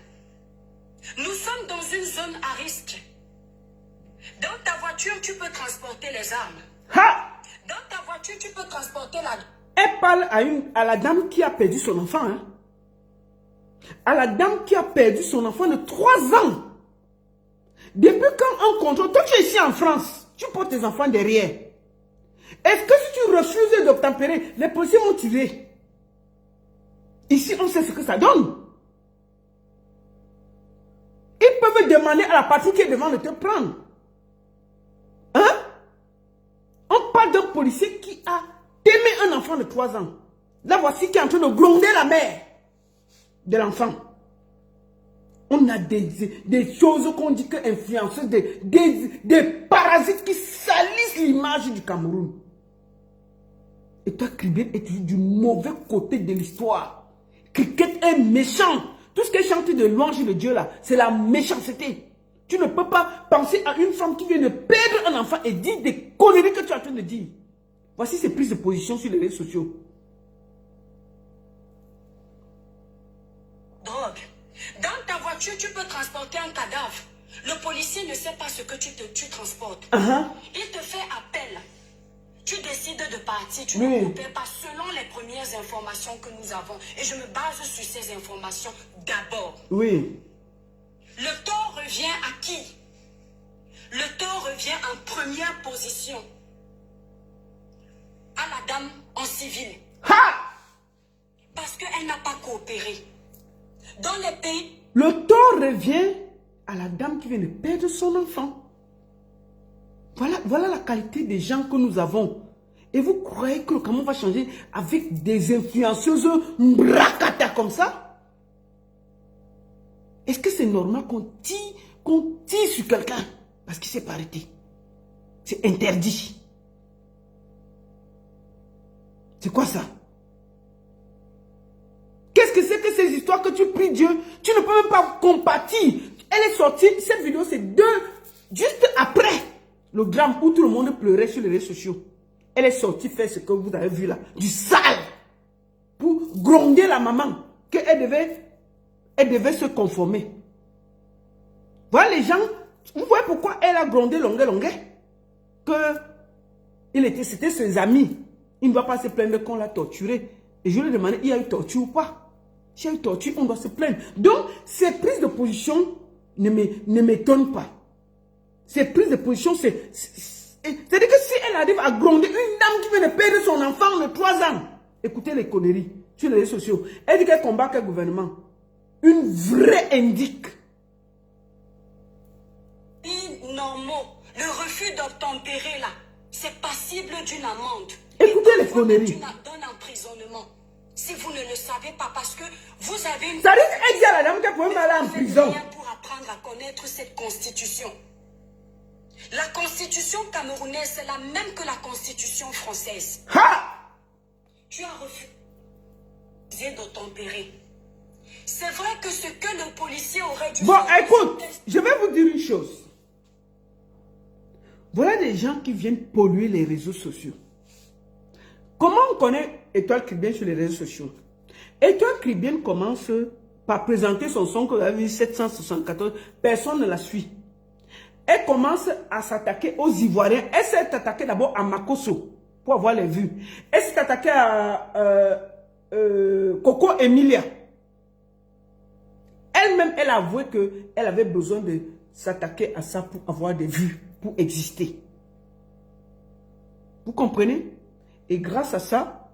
Nous sommes dans une zone à risque. Dans ta voiture, tu peux transporter les armes. Dans ta voiture, tu peux transporter la... Elle parle à la dame qui a perdu son enfant. Hein? À la dame qui a perdu son enfant de 3 ans. Depuis quand on contrôle, toi tu es ici en France, tu portes tes enfants derrière. Est-ce que si tu refuses d'obtempérer, les policiers vont tirer? Ici, on sait ce que ça donne. Ils peuvent demander à la partie qui est devant de te prendre. Hein? On parle d'un policier qui a témé un enfant de 3 ans. Là, voici qui est en train de gronder la mère de l'enfant. On a des choses qu'on dit que influenceuses, des parasites qui salissent l'image du Cameroun. Et toi, Kribien, es du mauvais côté de l'histoire. Cricket est méchant. Tout ce qu'elle chante de louange de Dieu là, c'est la méchanceté. Tu ne peux pas penser à une femme qui vient de perdre un enfant et dire des conneries que tu es en train de dire. Voici ses prises de position sur les réseaux sociaux. Drogue. Dans ta voiture, tu peux transporter un cadavre. Le policier ne sait pas ce que tu transportes. Il te fait appel. Tu décides de partir, tu ne coopères pas selon les premières informations que nous avons. Et je me base sur ces informations d'abord. Oui. Le tort revient à qui? Le tort revient en première position à la dame en civil. Parce qu'elle n'a pas coopéré. Dans les pays... Le tort revient à la dame qui vient de perdre son enfant. Voilà la qualité des gens que nous avons. Et vous croyez que le Cameroun va changer avec des influenceuses bracata comme ça? Est-ce que c'est normal qu'on tire sur quelqu'un parce qu'il ne s'est pas arrêté? C'est interdit. C'est quoi ça? Qu'est-ce que c'est que ces histoires que tu pries Dieu? Tu ne peux même pas compatir. Elle est sortie, cette vidéo c'est juste après le drame où tout le monde pleurait sur les réseaux sociaux. Elle est sortie faire ce que vous avez vu là, du sale, pour gronder la maman, qu'elle devait se conformer. Voilà les gens, vous voyez pourquoi elle a grondé longuet, c'était ses amis. Il ne doit pas se plaindre qu'on l'a torturé. Et je lui ai demandé, il y a eu torture ou pas? S'il y a eu torture, on doit se plaindre. Donc, ces prises de position ne m'étonnent pas. Ces prises de position, c'est-à-dire que si elle arrive à gronder une dame qui vient de perdre son enfant de 3 ans, écoutez les conneries sur les réseaux sociaux, elle dit qu'elle combat quel gouvernement? Une vraie indique. Normaux, le refus d'obtempérer là, c'est passible d'une amende. Écoutez les conneries. D'un emprisonnement. Si vous ne le savez pas, parce que vous avez une... Ça dit qu'elle dit à la dame qu'elle peut même aller en prison. Pour apprendre à connaître cette constitution. La constitution camerounaise, c'est la même que la constitution française. Tu as refusé d'obtempérer. C'est vrai que ce que le policier aurait dû Bon, faire... écoute, je vais vous dire une chose. Voilà des gens qui viennent polluer les réseaux sociaux. Comment on connaît Étoile Kribien sur les réseaux sociaux? Étoile Kribien commence par présenter son son que vous avez vu, 774. Personne ne la suit. Elle commence à s'attaquer aux Ivoiriens. Elle s'est attaquée d'abord à Makosso pour avoir les vues. Elle s'est attaquée à Coco Emilia. Elle-même, elle a avoué qu'elle avait besoin de s'attaquer à ça pour avoir des vues, pour exister. Vous comprenez? Et grâce à ça,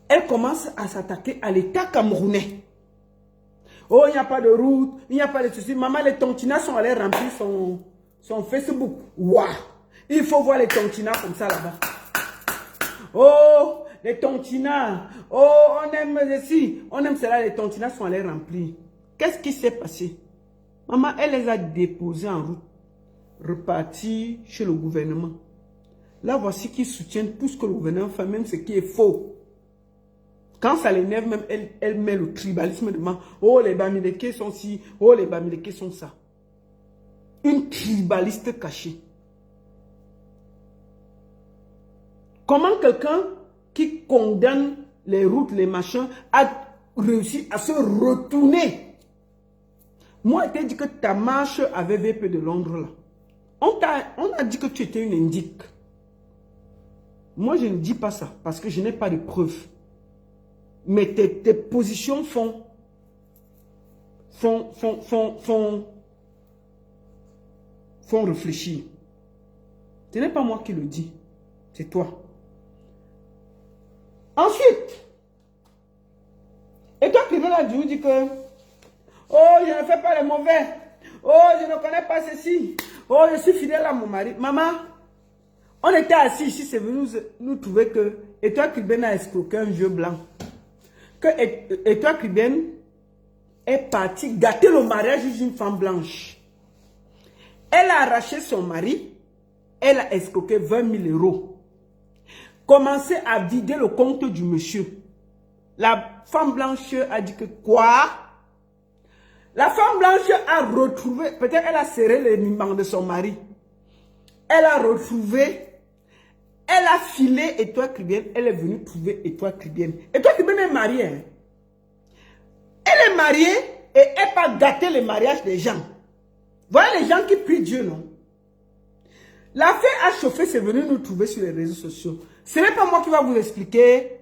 elle commence à s'attaquer à l'État camerounais. Oh, il n'y a pas de route, il n'y a pas de soucis. Maman, les tontinas sont allés remplir son Facebook. Waouh! Il faut voir les tontinas comme ça là-bas. Oh, les tontinas. Oh, on aime ceci, on aime cela. Les tontinas sont allés remplir. Qu'est-ce qui s'est passé? Maman, elle les a déposés en route. Repartis chez le gouvernement. Là, voici qu'ils soutiennent tout ce que le gouvernement fait, même ce qui est faux. Quand ça l'énerve, même elle met le tribalisme devant. Oh, les Bamileke sont ci, oh, les Bamileke sont ça. Une tribaliste cachée. Comment quelqu'un qui condamne les routes, les machins, a réussi à se retourner? Moi, on t'a dit que ta marche avait VP de Londres là. On a dit que tu étais une indique. Moi, je ne dis pas ça parce que je n'ai pas de preuves. Mais tes positions font réfléchir. Ce n'est pas moi qui le dis, c'est toi. Ensuite, et toi qui veux là, tu dis que oh, je ne fais pas le mauvais. Oh, je ne connais pas ceci. Oh, je suis fidèle à mon mari. Maman, on était assis ici, c'est venu nous trouver que Étoile Cubaine a escroqué un vieux blanc. Que Étoile Cubaine est partie gâter le mariage d'une femme blanche. Elle a arraché son mari, elle a escroqué 20 000 euros. Commencé à vider le compte du monsieur. La femme blanche a dit que quoi? La femme blanche a retrouvé, peut-être elle a serré les mimans de son mari. Elle a retrouvé, elle a filé Étoile Cubaine, elle est venue trouver Étoile Cubaine. Étoile Cubaine est mariée. Hein? Elle est mariée et elle pas gâté le mariage des gens. Voilà les gens qui prient Dieu, non? L'affaire a chauffé, c'est venu nous trouver sur les réseaux sociaux. Ce n'est pas moi qui va vous expliquer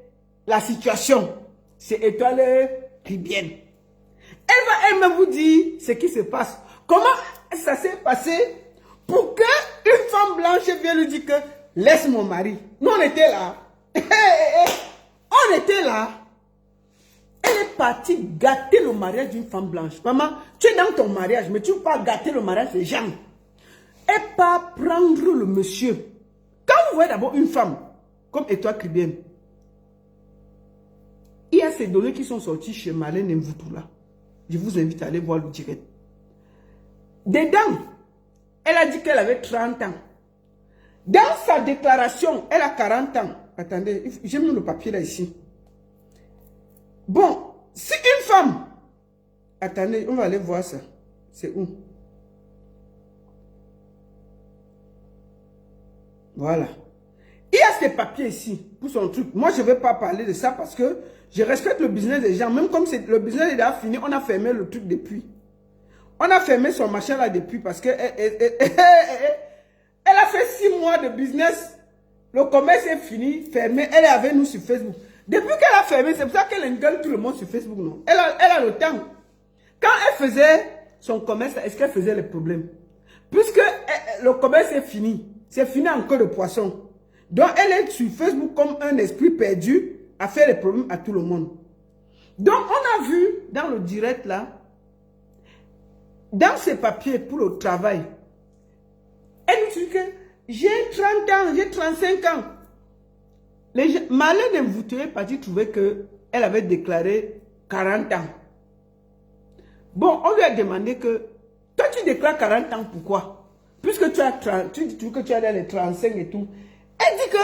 la situation. C'est Étoile Cubaine. Elle va elle-même vous dire ce qui se passe. Comment ça s'est passé pour qu'une femme blanche vienne lui dire que laisse mon mari. Nous on était là. On était là. Elle est partie gâter le mariage d'une femme blanche. Maman, tu es dans ton mariage, mais tu ne peux pas gâter le mariage des gens. Et pas prendre le monsieur. Quand vous voyez d'abord une femme, comme Étoile Cubaine, il y a ces données qui sont sorties chez Marlène Mvutula. Je vous invite à aller voir le direct. Dedans, elle a dit qu'elle avait 30 ans. Dans sa déclaration, elle a 40 ans. Attendez, j'ai mis le papier là ici. Bon, si une femme... Attendez, on va aller voir ça. C'est où? Voilà. Il y a ces papiers ici pour son truc. Moi, je ne vais pas parler de ça parce que je respecte le business des gens. Même comme le business est déjà fini, on a fermé le truc depuis. On a fermé son machin là depuis parce que elle a fait 6 mois de business. Le commerce est fini, fermé. Elle est avec nous sur Facebook. Depuis qu'elle a fermé, c'est pour ça qu'elle engueule tout le monde sur Facebook. Non? Elle a le temps. Quand elle faisait son commerce, est-ce qu'elle faisait les problèmes? Puisque le commerce est fini. C'est fini en queue de poisson. Donc, elle est sur Facebook comme un esprit perdu à faire les problèmes à tout le monde. Donc, on a vu dans le direct là, dans ses papiers pour le travail, elle nous dit que j'ai 30 ans, j'ai 35 ans. Marlène Mvutula est partie trouver qu'elle avait déclaré 40 ans. Bon, on lui a demandé que, toi tu déclares 40 ans, pourquoi? Puisque tu dis que tu as les 35 et tout. Elle dit que,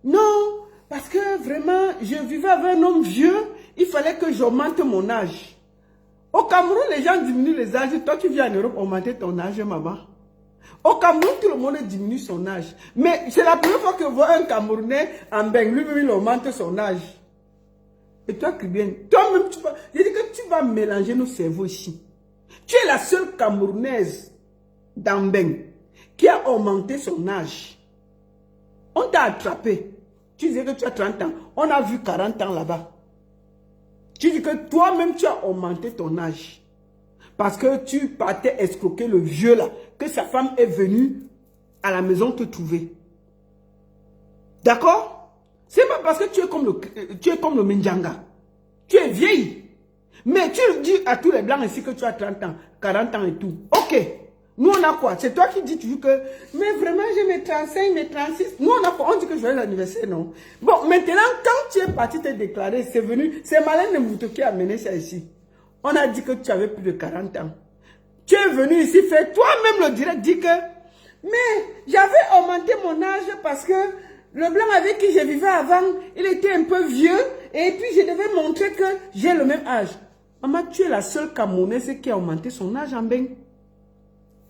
non, parce que vraiment, je vivais avec un homme vieux, il fallait que j'augmente mon âge. Au Cameroun, les gens diminuent les âges. Toi, tu viens en Europe augmenter ton âge, maman. Au Cameroun, tout le monde diminue son âge. Mais c'est la première fois que je vois un Camerounais en Beng, lui-même, il augmente son âge. Et toi, Cubaine, toi-même, tu vas... Je dis que tu vas mélanger nos cerveaux ici. Tu es la seule Camerounaise d'Ambeng qui a augmenté son âge. On t'a attrapé. Tu disais que tu as 30 ans. On a vu 40 ans là-bas. Tu dis que toi-même, tu as augmenté ton âge. Parce que tu partais escroquer le vieux là. Que sa femme est venue à la maison te trouver. D'accord? C'est pas parce que tu es comme le Minjanga. Tu es vieille. Mais tu dis à tous les blancs ici que tu as 30 ans, 40 ans et tout. Ok. Nous, on a quoi? C'est toi qui dis toujours que, mais vraiment, j'ai mes 35, mes 36. Nous, on a quoi? On dit que je vais à l'anniversaire, non? Bon, maintenant, quand tu es parti te déclarer, c'est venu, c'est Malin de Mouto qui a amené ça ici. On a dit que tu avais plus de 40 ans. Tu es venu ici faire toi-même le direct, dis que, mais j'avais augmenté mon âge parce que le blanc avec qui je vivais avant, il était un peu vieux et puis je devais montrer que j'ai le même âge. Maman, tu es la seule Camerounaise qui a augmenté son âge en bain.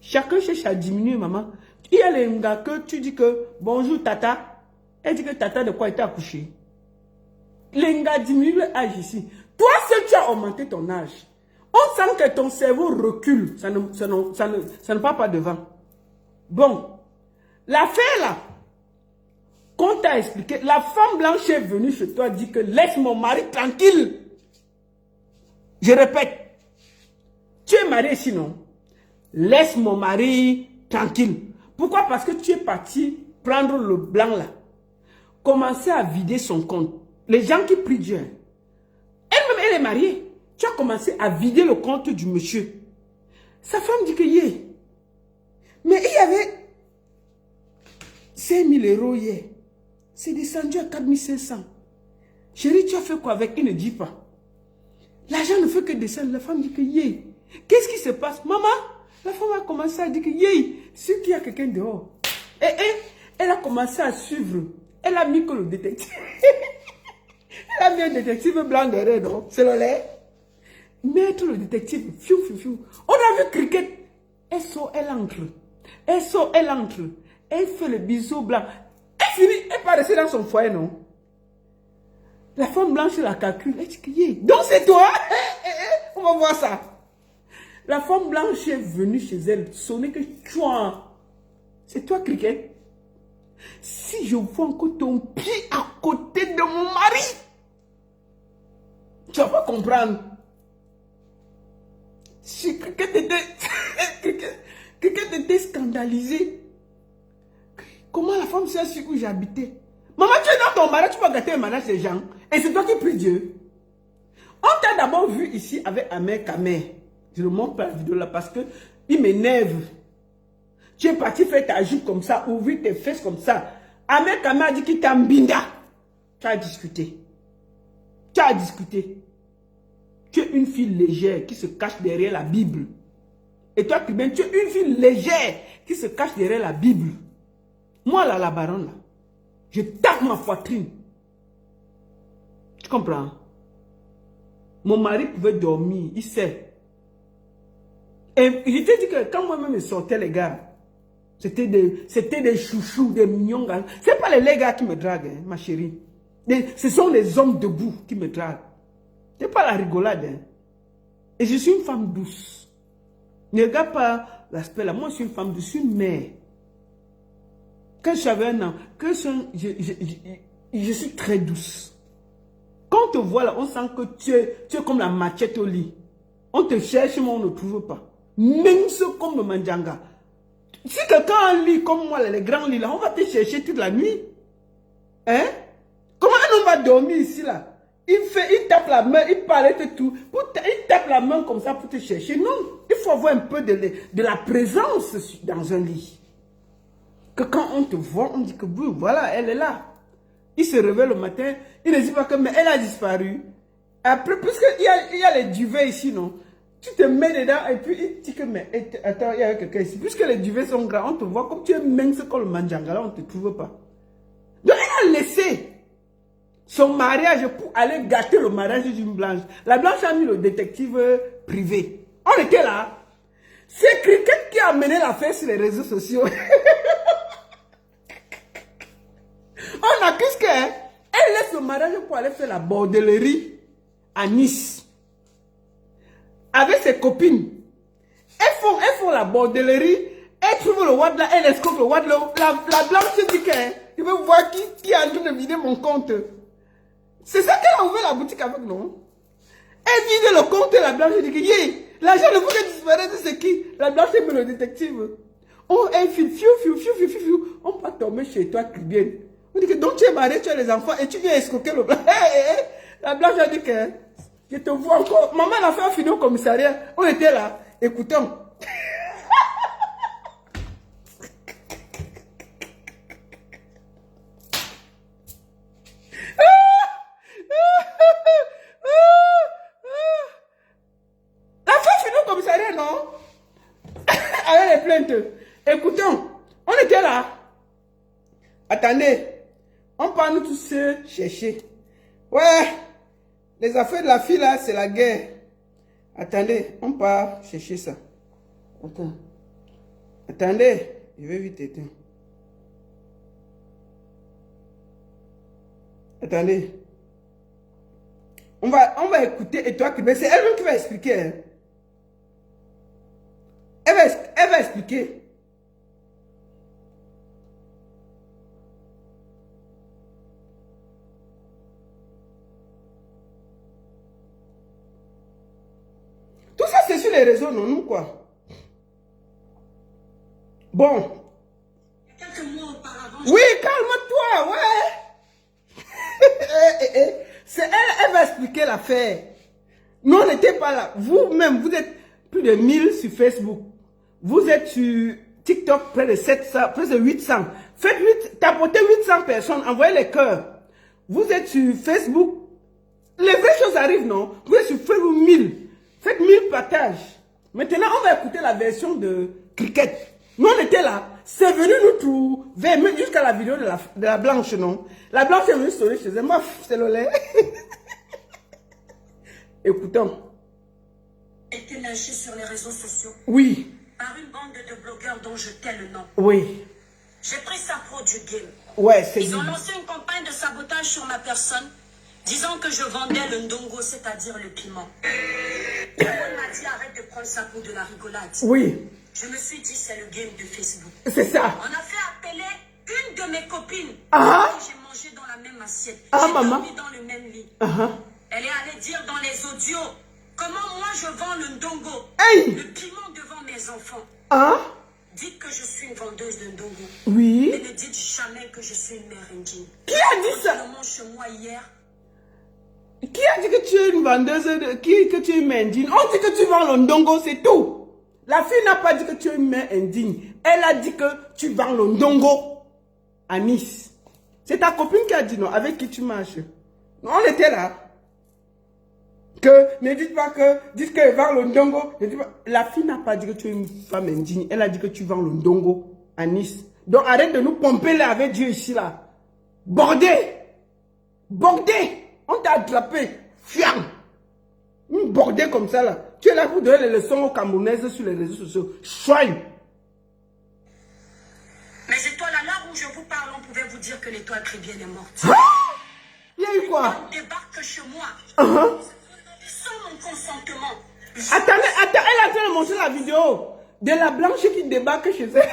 Chacun cherche à diminuer, maman. Il y a les gars que tu dis que bonjour tata. Elle dit que tata de quoi était accouché. Les gars diminuent l'âge ici. Toi seul tu as augmenté ton âge. On sent que ton cerveau recule. Ça ne part pas devant. Bon. L'affaire là, qu'on t'a expliqué, la femme blanche est venue chez toi dit que laisse mon mari tranquille. Je répète. Tu es marié sinon. Laisse mon mari tranquille. Pourquoi? Parce que tu es parti prendre le blanc là. Commencer à vider son compte. Les gens qui prient Dieu. Elle-même, elle est mariée. Tu as commencé à vider le compte du monsieur. Sa femme dit que yeah. Mais il y avait 5 000 € hier. C'est descendu à 4 500. Chérie, tu as fait quoi avec? Il ne dit pas. L'argent ne fait que descendre. La femme dit que yeah. Qu'est-ce qui se passe? Maman? La femme a commencé à dire que yeah, c'est qu'il y a quelqu'un dehors. Et elle a commencé à suivre. Elle a mis que le détective. Elle a mis un détective blanc derrière, non? C'est le lait. Mettre le détective. Fiou, fiou, fiou. On a vu cricket. Elle sort, elle entre. Elle sort, elle entre. Elle fait le bisou blanc. Elle finit, elle part rester dans son foyer, non? La femme blanche la calcule. Elle dit que yeah. Donc c'est toi. On va voir ça. La femme blanche est venue chez elle, sonner que toi, c'est toi, cricket. Si je vois encore ton pied à côté de mon mari, tu vas pas comprendre. Si cricket était scandalisé, comment la femme sait sur où j'habitais? Maman, tu es dans ton mariage, tu vas gâter le mariage des gens. Et c'est toi qui prie Dieu. On t'a d'abord vu ici avec Amer Kamer. Je ne montre pas la vidéo là parce que il m'énerve. Tu es parti faire ta jupe comme ça, ouvrir tes fesses comme ça. Amer Kamer a dit qu'il t'a mbinda. Tu as discuté. Tu as discuté. Tu es une fille légère qui se cache derrière la Bible. Et toi, tu es une fille légère qui se cache derrière la Bible. Moi, là, la baronne, là, je tape ma poitrine. Tu comprends? Mon mari pouvait dormir, il sait. Et je t'ai dit que quand moi-même je sortais, les gars, c'était des chouchous, des mignons gars. Ce n'est pas les gars qui me draguent, hein, ma chérie. Ce sont les hommes debout qui me draguent. Ce n'est pas la rigolade. Hein. Et je suis une femme douce. Ne regarde pas l'aspect là. Moi, je suis une femme douce, je suis une mère. Quand j'avais un an, je suis très douce. Quand on te voit là, on sent que tu es comme la machette au lit. On te cherche, mais on ne trouve pas. Même ce comme le Mandjanga. Si quelqu'un a un lit comme moi, les grands lits là, on va te chercher toute la nuit. Hein? Comment on va dormir ici là? Il tape la main, il parle de tout. Il tape la main comme ça pour te chercher. Non, il faut avoir un peu de la présence dans un lit. Que quand on te voit, on dit que voilà, elle est là. Il se réveille le matin, il ne dit pas que mais elle a disparu. Après, puisqu'il y a les duvets ici, non? Tu te mets dedans et puis il dit que mais attends, il y a quelqu'un ici. Puisque les duvets sont grands, on te voit comme tu es mince comme le Mandjanga, là, on ne te trouve pas. Donc elle a laissé son mariage pour aller gâter le mariage d'une blanche. La blanche a mis le détective privé. On était là. C'est quelqu'un qui a mené l'affaire sur les réseaux sociaux. On accuse qu'elle laisse le mariage pour aller faire la bordellerie à Nice. Avec ses copines. Elles font la bordellerie. Elles trouvent le wad là. Elles escroquent le wad là. La blanche se dit qu'elle veut voir qui est en train de vider mon compte. C'est ça qu'elle a ouvert la boutique avec, non? Elle vide le compte et la blanche dit que yeah, l'argent ne peut que disparaître, c'est qui? La blanche est le détective. Oh, elle file, fiou. On va tomber chez toi, bien. On dit que donc tu es marié, tu as les enfants et tu viens escroquer le blanc. La blanche a dit que je te vois encore. Maman a fait un film au commissariat. On était là, écoutons. La fait film au commissariat, non? Avec les plaintes. Écoutons, on était là. Attendez, on part nous tous chercher. Ouais, les affaires de la fille là, c'est la guerre. Attendez, on part chercher ça. Attends. Attendez, je vais vite éteindre. Attendez. On va écouter et toi, c'est elle-même qui va expliquer. Hein. Elle va expliquer. Tout ça, c'est sur les réseaux, non, nous, quoi. Bon. Quelques mois auparavant. Oui, calme-toi, ouais. C'est elle, elle va expliquer l'affaire. Nous, on n'était pas là. Vous-même, vous êtes plus de 1000 sur Facebook. Vous êtes sur TikTok, près de 700, près de 800. Tapotez 800 personnes, envoyez les cœurs. Vous êtes sur Facebook. Les vraies choses arrivent, non? Vous êtes sur Facebook 1000. Faites 1000 partages. Maintenant, on va écouter la version de Cricket. Nous, on était là. C'est venu nous trouver, même jusqu'à la vidéo de la blanche, non? La blanche est venue sonner chez elle. Moi, c'est le lait. Écoutons. Été lynché sur les réseaux sociaux. Oui. Par une bande de blogueurs dont je tais le nom. Oui. J'ai pris sa pro du game. Ouais, c'est Ils ont lancé une campagne de sabotage sur ma personne, disant que je vendais le ndongo, c'est-à-dire le piment. On m'a dit arrête de prendre ça pour de la rigolade. Oui. Je me suis dit c'est le game de Facebook. C'est ça. On a fait appeler une de mes copines. Ah. J'ai mangé dans la même assiette. Ah, j'ai maman. dormi dans le même lit. Uh-huh. Elle est allée dire dans les audios comment moi je vends le ndongo. Hey. Le piment devant mes enfants. Hein? Dites que je suis une vendeuse de ndongo. Oui. Mais ne dites jamais que je suis une mère indigne. Qui a dit ça? Je mange chez moi hier. Qui a dit que tu es une vendeuse que tu es une mère indigne? On dit que tu vends le ndongo, c'est tout. La fille n'a pas dit que tu es une mère indigne. Elle a dit que tu vends le ndongo à Nice. C'est ta copine qui a dit non, avec qui tu marches. On était là. Que ne dites pas que, dites qu'elle vend le ndongo. La fille n'a pas dit que tu es une femme indigne. Elle a dit que tu vends le ndongo à Nice. Donc arrête de nous pomper là avec Dieu ici là. Bordé. Bordé. On t'a attrapé. Fiam. Une bordée comme ça là. Tu es là pour donner les leçons aux Camerounaises sur les réseaux sociaux. Choigne. Mais étoiles, à l'heure où je vous parle, on pouvait vous dire que l'étoile chrétienne est morte. Ah! Il y a eu quoi? On débarque chez moi. Sans mon consentement. Attendez, elle est en train de montrer la vidéo de la blanche qui débarque chez elle.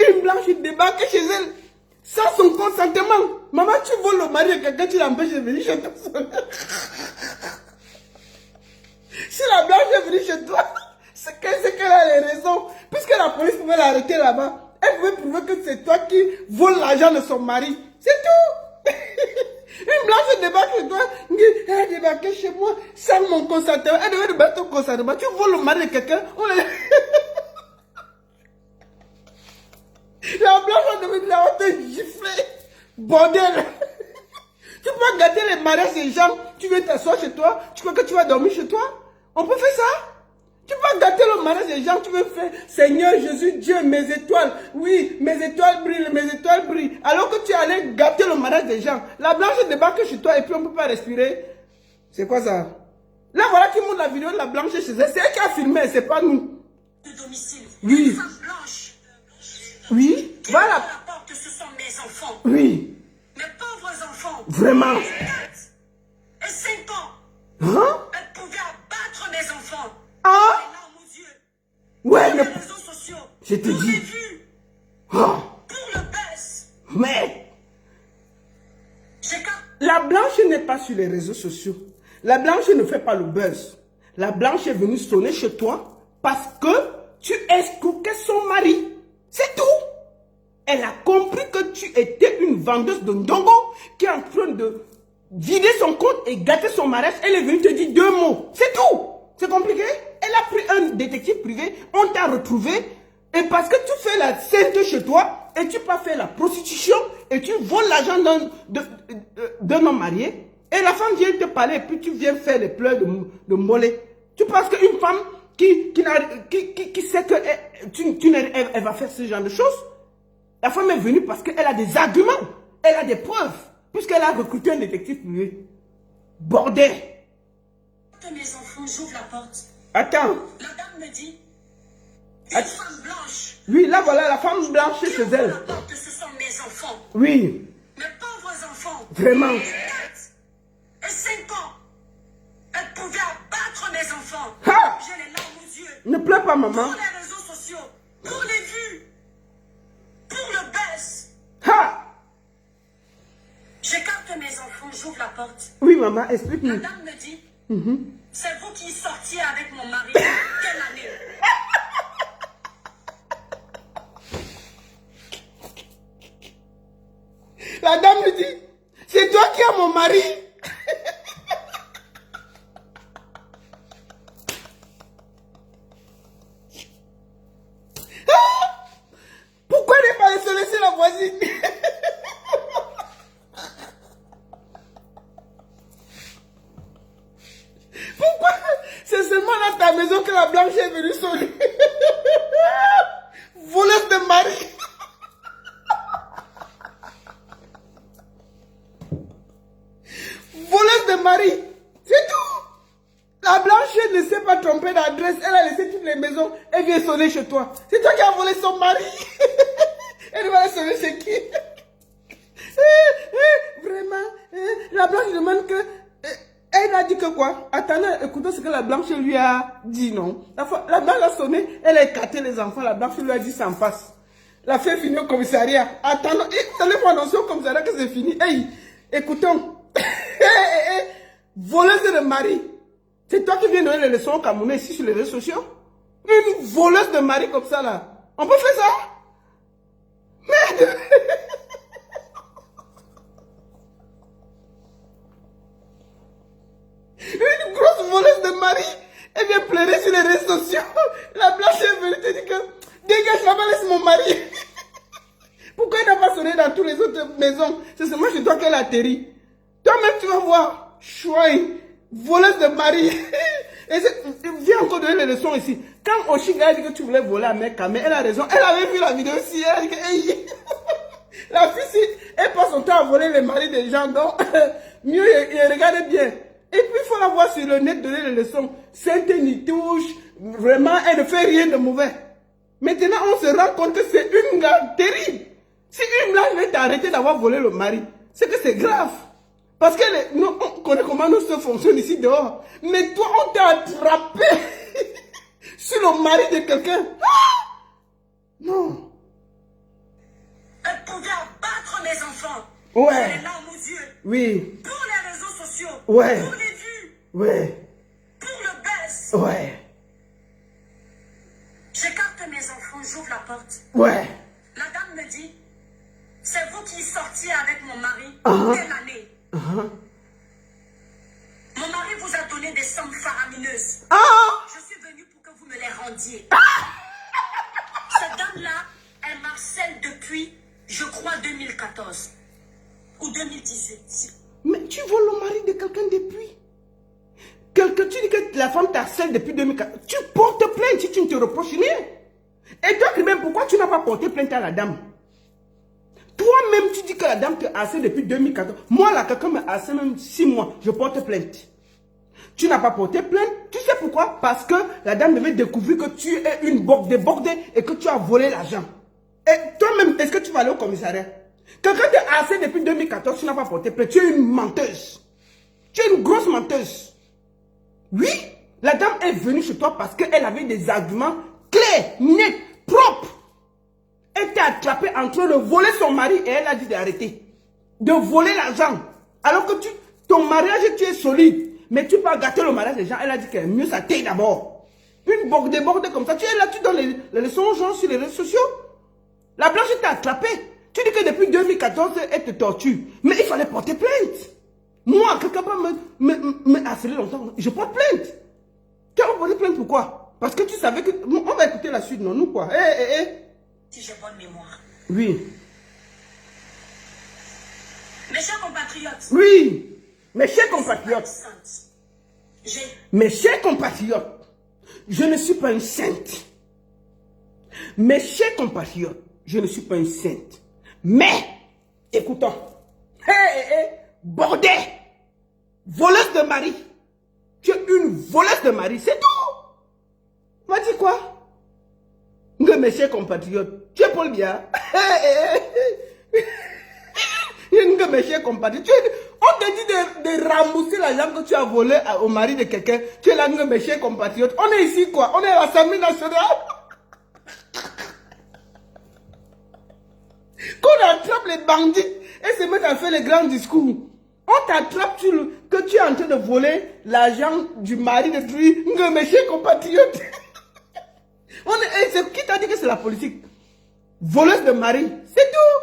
Une blanche qui débarque chez elle sans son consentement. Maman, tu voles le mari de quelqu'un, tu l'empêches de venir chez toi. Si la blanche est venue chez toi, c'est qu'elle a les raisons. Puisque la police pouvait l'arrêter là-bas, elle pouvait prouver que c'est toi qui voles l'argent de son mari. C'est tout. Une blanche débarque chez toi, elle a débarqué chez moi sans mon consentement. Elle devait débarquer ton consentement. Tu voles le mari de quelqu'un, La blanche devait te gifler. Bordel. Tu peux gâter les mariages des gens. Tu viens t'asseoir chez toi. Tu crois que tu vas dormir chez toi? On peut faire ça? Tu peux gâter le mariage des gens. Tu veux faire Seigneur Jésus, Dieu, mes étoiles. Oui, mes étoiles brillent, mes étoiles brillent. Alors que tu allais gâter le mariage des gens. La blanche débarque chez toi et puis on ne peut pas respirer. C'est quoi ça? Là, voilà qui montre la vidéo de la blanche chez elle. C'est elle qui a filmé, c'est pas nous. De domicile. Oui. Une femme blanche. Oui. Qui Voilà. ouvre la porte, ce sont mes enfants. Oui. Mes pauvres enfants. Vraiment. 4 et 5 ans. Hein? Elle pouvait abattre mes enfants. Ah? Les larmes aux yeux. Ouais, Sur mais... les réseaux sociaux. Je te Pour dis. les vues. Ah. Pour le buzz. Mais... J'ai qu'à... La blanche n'est pas sur les réseaux sociaux. La blanche ne fait pas le buzz. La blanche est venue sonner chez toi parce que tu escroquais son mari. C'est tout. Elle a compris que tu étais une vendeuse de ndongo qui est en train de vider son compte et gâter son mariage. Elle est venue te dire 2 mots. C'est tout. C'est compliqué. Elle a pris un détective privé. On t'a retrouvé. Et parce que tu fais la sainte chez toi et tu peux faire la prostitution et tu voles l'argent d'un homme marié. Et la femme vient te parler et puis tu viens faire les pleurs de mollet. Tu penses qu'une femme qui sait qu'elle va faire ce genre de choses? La femme est venue parce qu'elle a des arguments, elle a des preuves, puisqu'elle a recruté un détective privé. Bordel! Mes enfants, j'ouvre la porte. Attends. La dame me dit, une femme blanche. Oui, là voilà la femme blanche chez elle. La porte, ce sont mes enfants. Oui. Mes pauvres enfants. Vraiment. 4 et 5 ans. Elle pouvait abattre mes enfants. Ha! J'ai les larmes aux yeux. Ne pleure pas, maman. Pour les réseaux sociaux, pour les vues, pour le buzz. Ha! J'écarte mes enfants, j'ouvre la porte. Oui, maman, La explique-nous. dame me dit, c'est vous qui sortiez avec mon mari. Quelle année? La dame me dit, c'est toi qui as mon mari. Pourquoi ne pas se laisser la voisine? Pourquoi c'est seulement dans ta maison que la blanche est venue sonner? Voleuse de mari. Voleuse de mari. C'est tout. La blanche ne s'est pas trompée d'adresse. Elle a laissé toutes les maisons. Elle vient sonner chez toi. C'est toi qui as volé son mari. Elle va sonner chez qui? Vraiment. La blanche demande que... Elle a dit que quoi? Attendez, écoutez ce que la blanche lui a dit, non? La blanche a sonné, elle a écarté les enfants, la blanche lui a dit ça en face. La fille est finie au commissariat. Attendons, vous allez vous annoncer au commissariat que c'est fini. Hey, écoutons. Voleuse de mari. C'est toi qui viens donner les leçons au Cameroun ici sur les réseaux sociaux? Une voleuse de mari comme ça là. On peut faire ça? Merde. Une grosse voleuse de mari. Elle vient pleurer sur les réseaux sociaux. La blanche est venue te dire que dégage là-bas, laisse mon mari. Pourquoi elle n'a pas sonné dans toutes les autres maisons? C'est seulement chez toi qu'elle atterrit. Toi-même, tu vas voir. Chouin, voleuse de mari. Et viens encore donner les leçons ici. Quand Oshiga a dit que tu voulais voler à Mekka, mais elle a raison. Elle avait vu la vidéo aussi. Elle a dit que, hey. La fille, elle passe son temps à voler les maris des gens. Donc, mieux, regardez bien. Et puis, il faut la voir sur le net, donner les leçons. Sainte Nitouche, vraiment, elle ne fait rien de mauvais. Maintenant, on se rend compte que c'est une gars terrible. Si une blanche veut t'arrêter d'avoir volé le mari, c'est que c'est grave. Parce que nous, on connaît comment nous se fonctionne ici dehors. Mais toi, on t'a attrapé sur le mari de quelqu'un. Ah! Non. Elle pouvait abattre mes enfants. Ouais. J'ai les larmes aux yeux. Oui. Pour les réseaux sociaux. Ouais. Pour les vues. Ouais. Pour le buzz. Ouais. J'écarte mes enfants, j'ouvre la porte. Ouais. La dame me dit, c'est vous qui sortiez avec mon mari. Quelle année? Mon mari vous a donné des sommes faramineuses. Je suis venue pour que vous me les rendiez. Cette dame-là, elle m'harcèle depuis, je crois, 2014 ou 2018. Mais tu voles le mari de quelqu'un depuis. Tu dis que la femme t'harcèle depuis 2014. Tu portes plainte si tu ne te reproches rien. Et toi, même pourquoi tu n'as pas porté plainte à la dame? Toi-même, tu dis que la dame te harcèle depuis 2014. Moi, là, quelqu'un me harcèle même 6 mois. Je porte plainte. Tu n'as pas porté plainte. Tu sais pourquoi? Parce que la dame devait découvrir que tu es une bordée et que tu as volé l'argent. Et toi-même, est-ce que tu vas aller au commissariat? Quelqu'un te harcèle depuis 2014, tu n'as pas porté plainte. Tu es une menteuse. Tu es une grosse menteuse. Oui, la dame est venue chez toi parce qu'elle avait des arguments clairs, nets, propres. Elle t'a attrapé en train de voler son mari et elle a dit d'arrêter. De voler l'argent. Alors que ton mariage, tu es solide. Mais tu peux gâter le mariage des gens. Elle a dit que mieux ça t'aide d'abord. Une bordée comme ça. Tu es là, tu donnes les leçons aux gens sur les réseaux sociaux. La blanche t'a attrapé. Tu dis que depuis 2014, elle te torture. Mais il fallait porter plainte. Moi, quelqu'un peut me harceler longtemps. Je porte plainte. Tu as porté plainte pourquoi? Parce que tu savais que... On va écouter la suite, non? Nous quoi? Si j'ai bonne mémoire. Oui. Mes chers compatriotes. Oui. Mes chers compatriotes. Mes chers compatriotes. Je ne suis pas une sainte. Mes chers compatriotes. Je ne suis pas une sainte. Mais, écoutons. Bordel. Voleuse de mari. Tu es une voleuse de mari, c'est tout. M'a dit quoi? Mes chers compatriotes. Tu es Paul Biya. Mes chers compatriotes. On te dit de rembourser l'argent que tu as volé au mari de quelqu'un. Tu es là, mes chers compatriotes. On est ici quoi? On est à l'Assemblée nationale. Qu'on attrape les bandits et se met à faire les grands discours. On t'attrape que tu es en train de voler l'argent du mari de truie, mes chers compatriotes. Qui t'a dit que c'est la politique? Voleuse de mari, c'est tout.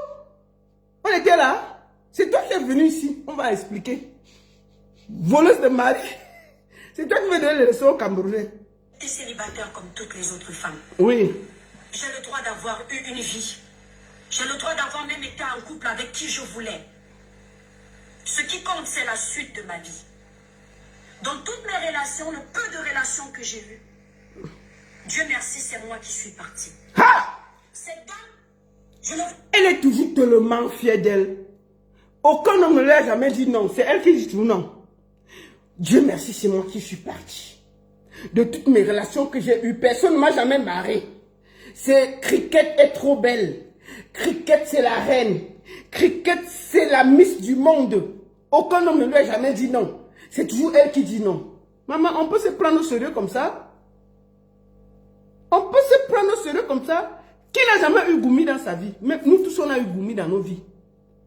On était là. C'est toi qui es venu ici. On va expliquer. Voleuse de mari. C'est toi qui veux donner les leçons aux Camerounais. Tu es célibataire comme toutes les autres femmes. Oui. J'ai le droit d'avoir eu une vie. J'ai le droit d'avoir même été en couple avec qui je voulais. Ce qui compte, c'est la suite de ma vie. Dans toutes mes relations, le peu de relations que j'ai eues, Dieu merci, c'est moi qui suis partie. Ha! Cette dame, elle est toujours tellement fière d'elle. Aucun homme ne lui a jamais dit non. C'est elle qui dit tout non. Dieu merci, c'est moi qui suis partie. De toutes mes relations que j'ai eues, personne ne m'a jamais marré. C'est Cricket est trop belle. Cricket, c'est la reine. Cricket, c'est la Miss du monde. Aucun homme ne lui a jamais dit non. C'est toujours elle qui dit non. Maman, on peut se prendre au sérieux comme ça? On peut se prendre au sérieux comme ça? Qui n'a jamais eu Goumi dans sa vie? Mais nous tous, on a eu Goumi dans nos vies.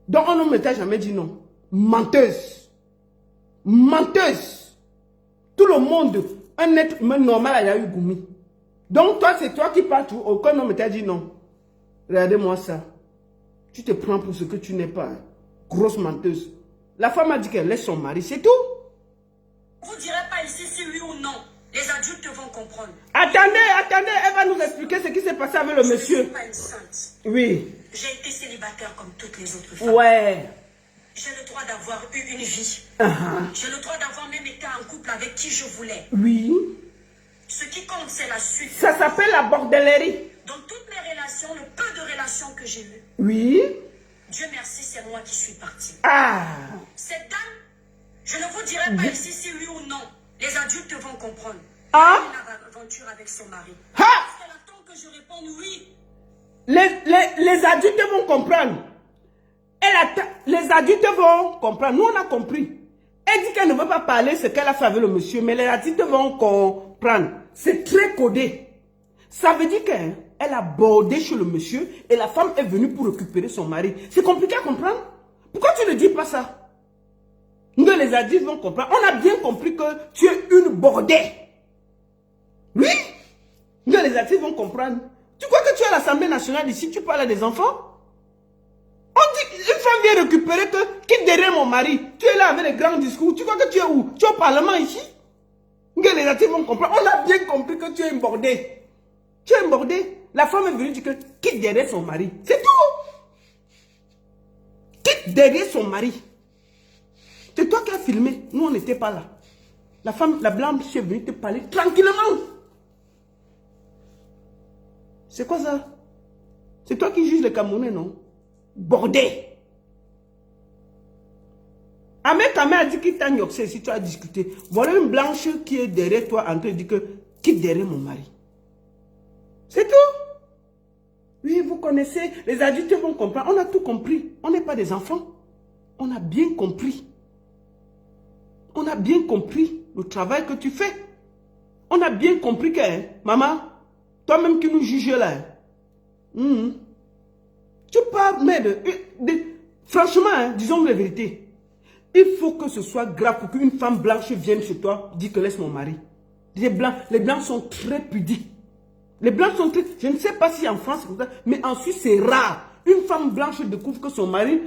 Donc, on ne t'a jamais dit non. Menteuse. Menteuse. Tout le monde, un être humain normal, a eu Goumi. Donc, toi, c'est toi qui parles tout. Aucun homme t'a dit non. Regardez-moi ça. Tu te prends pour ce que tu n'es pas. Hein. Grosse menteuse. La femme a dit qu'elle laisse son mari, c'est tout. Vous ne direz pas ici si oui ou non. Les adultes vont comprendre. Attendez, elle va nous expliquer ce qui s'est passé avec le monsieur. Je ne suis pas une sainte. Oui. J'ai été célibataire comme toutes les autres femmes. Ouais. J'ai le droit d'avoir eu une vie. Uh-huh. J'ai le droit d'avoir même été en couple avec qui je voulais. Oui. Ce qui compte, c'est la suite. Ça s'appelle la bordellerie. Dans toutes mes relations, le peu de relations que j'ai eues, Oui. Dieu merci, c'est moi qui suis partie. Ah. Cette dame, je ne vous dirai pas ici si oui ou non. Les adultes vont comprendre. Ah. Elle a une aventure avec son mari. Ha. Elle attend que je réponde oui. Les adultes vont comprendre. Les adultes vont comprendre. Nous, on a compris. Elle dit qu'elle ne veut pas parler ce qu'elle a fait avec le monsieur, mais les adultes vont comprendre. C'est très codé. Ça veut dire qu'elle a bordé chez le monsieur et la femme est venue pour récupérer son mari. C'est compliqué à comprendre. Pourquoi tu ne dis pas ça? Nous, les adultes vont comprendre. On a bien compris que tu es une bordée. Oui. Nous, les adultes vont comprendre. Tu crois que tu es à l'Assemblée nationale ici, tu parles à des enfants? On dit, une femme vient récupérer que, quitte derrière mon mari. Tu es là avec les grands discours. Tu crois que tu es où? Tu es au Parlement ici? Les adultes vont comprendre. On a bien compris que tu es une bordée. Tu es une bordée. La femme est venue dire que quitte derrière son mari. C'est tout. Quitte derrière son mari. C'est toi qui as filmé. Nous, on n'était pas là. La femme, la blanche est venue te parler tranquillement. C'est quoi ça? C'est toi qui juges les Camerounais, non? Bordé. Ahmed Kamé a dit qu'il t'a nyoxé si tu as discuté. Voilà une blanche qui est derrière toi en train de dire que quitte derrière mon mari. C'est tout. Oui, vous connaissez. Les adultes vont comprendre. On a tout compris. On n'est pas des enfants. On a bien compris. On a bien compris le travail que tu fais. On a bien compris que, maman, toi-même qui nous juges là, tu parles, mais franchement, disons la vérité, il faut que ce soit grave pour qu'une femme blanche vienne chez toi, dire que laisse mon mari. Les blancs sont très pudiques. Les blancs sont très... Je ne sais pas si en France, mais en Suisse, c'est rare. Une femme blanche découvre que son mari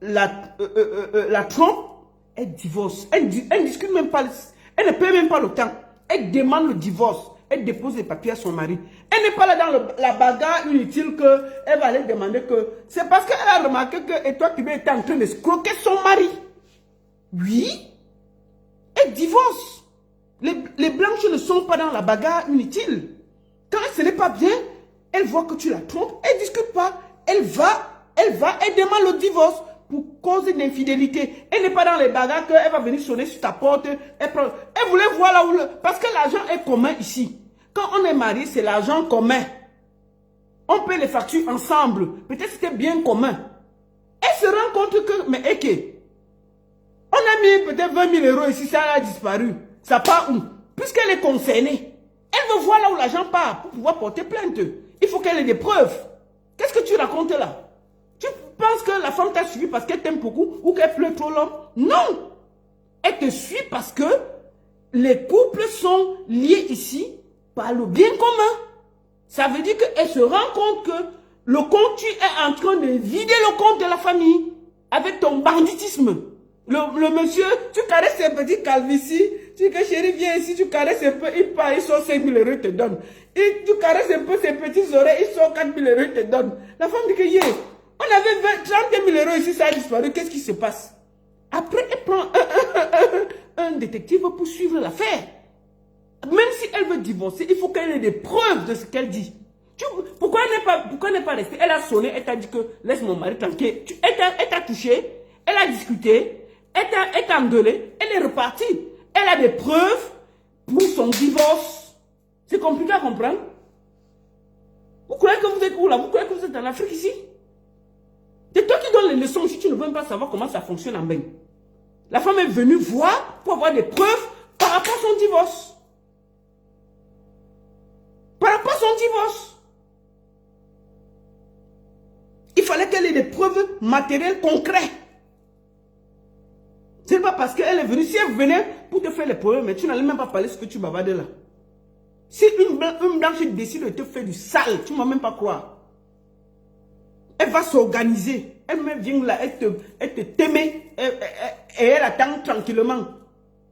la trompe, elle divorce. Elle ne discute même pas, elle ne paie même pas le temps. Elle demande le divorce. Elle dépose les papiers à son mari. Elle n'est pas là dans la bagarre inutile qu'elle va aller demander que... C'est parce qu'elle a remarqué que Edouard Tibet était en train d'escroquer son mari. Oui. Elle divorce. Les blanches ne sont pas dans la bagarre inutile. Quand ce n'est pas bien, elle voit que tu la trompes, elle ne discute pas. Elle demande le divorce pour cause d'infidélité. Elle n'est pas dans les bagarres qu'elle va venir sonner sur ta porte. Elle voulait voir là où... Parce que l'argent est commun ici. Quand on est marié, c'est l'argent commun. On paie les factures ensemble. Peut-être c'était bien commun. Elle se rend compte que... Mais ok. On a mis peut-être 20 000 euros ici, ça a disparu. Ça part où? Puisqu'elle est concernée. Elle veut voir là où l'argent part pour pouvoir porter plainte. Il faut qu'elle ait des preuves. Qu'est-ce que tu racontes là? Tu penses que la femme t'a suivi parce qu'elle t'aime beaucoup ou qu'elle pleure trop l'homme? Non! Elle te suit parce que les couples sont liés ici par le bien commun. Ça veut dire qu'elle se rend compte que le compte, tu es en train de vider le compte de la famille avec ton banditisme. Le monsieur, tu caresses ses petits calvities, tu dis que chérie, viens ici, tu caresses un peu, il part, il sort 5 000 euros, il te donne. Et tu caresses un peu ses petites oreilles, il sort 4 000 euros, il te donne. La femme dit que, yeah, on avait 30 000 euros ici, ça a disparu, qu'est-ce qui se passe? Après, elle prend un détective pour suivre l'affaire. Même si elle veut divorcer, il faut qu'elle ait des preuves de ce qu'elle dit. Pourquoi elle n'est pas restée? Elle a sonné, elle t'a dit que laisse mon mari tranquille. Elle t'a touché, elle a discuté, elle t'a engueulé, elle est repartie. Elle a des preuves pour son divorce. C'est compliqué à comprendre. Vous croyez que vous êtes où là? Vous croyez que vous êtes en Afrique ici? C'est toi qui donnes les leçons si tu ne veux même pas savoir comment ça fonctionne en bain. La femme est venue voir pour avoir des preuves par rapport à son divorce. Par rapport à son divorce. Il fallait qu'elle ait des preuves matérielles concrètes. Ce n'est pas parce qu'elle est venue. Si elle venait pour te faire les problèmes, mais tu n'allais même pas parler ce que tu bavardes là. Si une blanche décide de te faire du sale, tu ne vas même pas croire. Elle va s'organiser. Elle vient là, elle te t'aimer et elle attend tranquillement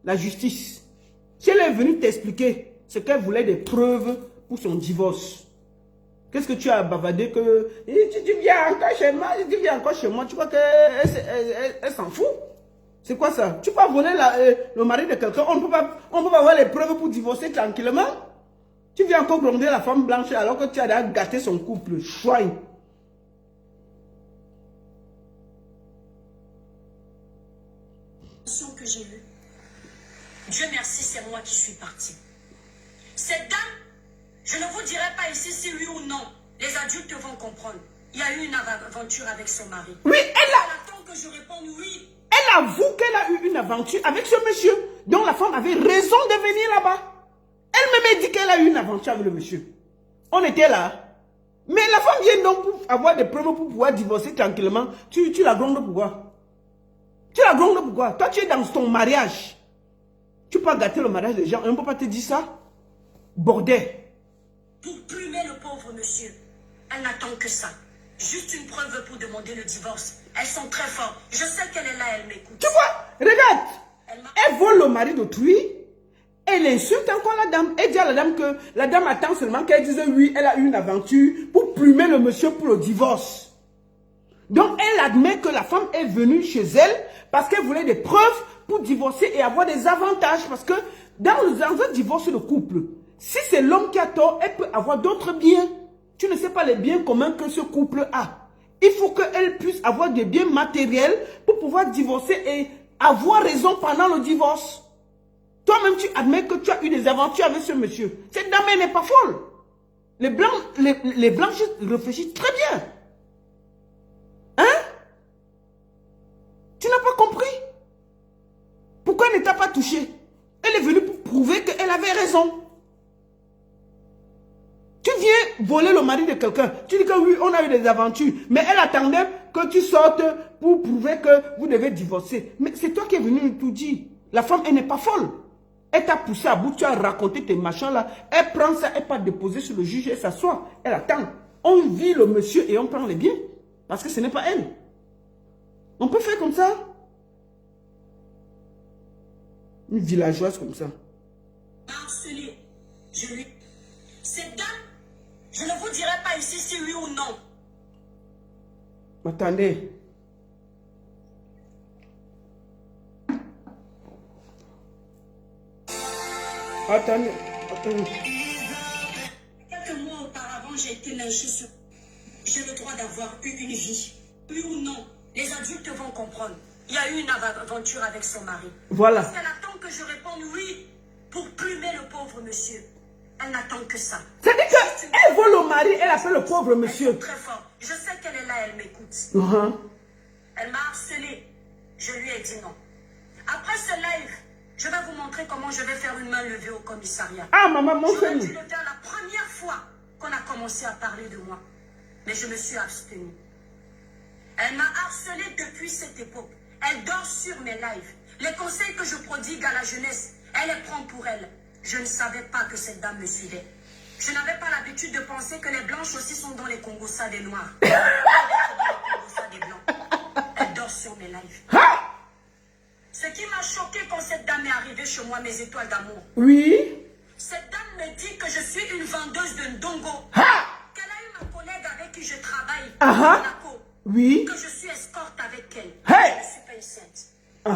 la justice. Si elle est venue t'expliquer ce qu'elle voulait, des preuves pour son divorce, qu'est-ce que tu as bavardé que tu viens encore chez moi, tu viens encore chez moi, tu crois qu'elle s'en fout? C'est quoi ça? Tu peux pas voler le mari de quelqu'un, on ne peut pas avoir les preuves pour divorcer tranquillement? Tu viens encore gronder la femme blanche alors que tu as gâté son couple. Chouin. Que j'ai eue. Dieu merci, c'est moi qui suis partie. Cette dame, je ne vous dirai pas ici si oui ou non. Les adultes vont comprendre. Il y a eu une aventure avec son mari. Oui, elle attend que je réponde oui. Elle avoue qu'elle a eu une aventure avec ce monsieur. Donc la femme avait raison de venir là-bas. Elle-même dit qu'elle a eu une aventure avec le monsieur. On était là. Mais la femme vient donc pour avoir des preuves pour pouvoir divorcer tranquillement. Tu la grondes pourquoi? Tu la grondes pourquoi? Toi, tu es dans ton mariage. Tu peux pas gâter le mariage des gens. On ne peut pas te dire ça. Bordel. Pour plumer le pauvre monsieur, elle n'attend que ça. Juste une preuve pour demander le divorce. Elles sont très fortes. Je sais qu'elle est là, elle m'écoute. Tu vois? Regarde. Elle vole le mari d'autrui. Elle insulte encore la dame. Elle dit à la dame que la dame attend seulement qu'elle dise oui, elle a eu une aventure pour plumer le monsieur pour le divorce. Donc, elle admet que la femme est venue chez elle parce qu'elle voulait des preuves pour divorcer et avoir des avantages. Parce que dans un divorce de couple, si c'est l'homme qui a tort, elle peut avoir d'autres biens. Tu ne sais pas les biens communs que ce couple a. Il faut qu'elle puisse avoir des biens matériels pour pouvoir divorcer et avoir raison pendant le divorce. Toi-même, tu admets que tu as eu des aventures avec ce monsieur. Cette dame, elle n'est pas folle. Les blancs réfléchissent très bien. Hein? Tu n'as pas compris? Pourquoi elle ne t'a pas touché? Elle est venue pour prouver qu'elle avait raison. Tu viens voler le mari de quelqu'un. Tu dis que oui, on a eu des aventures. Mais elle attendait que tu sortes pour prouver que vous devez divorcer. Mais c'est toi qui es venu tout dire. La femme, elle n'est pas folle. Elle t'a poussé à bout, tu as raconté tes machins là. Elle prend ça, elle part déposer sur le juge, elle s'assoit. Elle attend. On vit le monsieur et on prend les biens. Parce que ce n'est pas elle. On peut faire comme ça. Une villageoise comme ça. Harcelé. Cette dame, je ne vous dirai pas ici si oui ou non. Attendez. Attendez. Quelques mois auparavant, j'ai été lynchée sur... J'ai le droit d'avoir eu une vie. Oui ou non, les adultes vont comprendre. Il y a eu une aventure avec son mari. Voilà. Parce qu'elle attend que je réponde oui pour plumer le pauvre monsieur. Elle n'attend que ça. C'est-à-dire qu'elle vole au mari, elle appelle le pauvre monsieur. Elle est très fort. Je sais qu'elle est là, elle m'écoute. Elle m'a harcelé. Je lui ai dit non. Après ce live, je vais vous montrer comment je vais faire une main levée au commissariat. Ah, maman, J'aurais montre-nous. dû le faire la première fois qu'on a commencé à parler de moi. Mais je me suis abstenue. Elle m'a harcelé depuis cette époque. Elle dort sur mes lives. Les conseils que je prodigue à la jeunesse, elle les prend pour elle. Je ne savais pas que cette dame me suivait. Je n'avais pas l'habitude de penser que les blanches aussi sont dans les Congossas des noirs. Elle est dans les Congossas des blancs. Elle dort sur mes lives. Ce qui m'a choqué quand cette dame est arrivée chez moi, mes étoiles d'amour. Oui. Cette dame me dit que je suis une vendeuse de ndongo. Qu'elle a eu ma collègue avec qui je travaille à Monaco. Oui. Que je suis escorte avec elle. Hey. Je ne suis pas une sainte.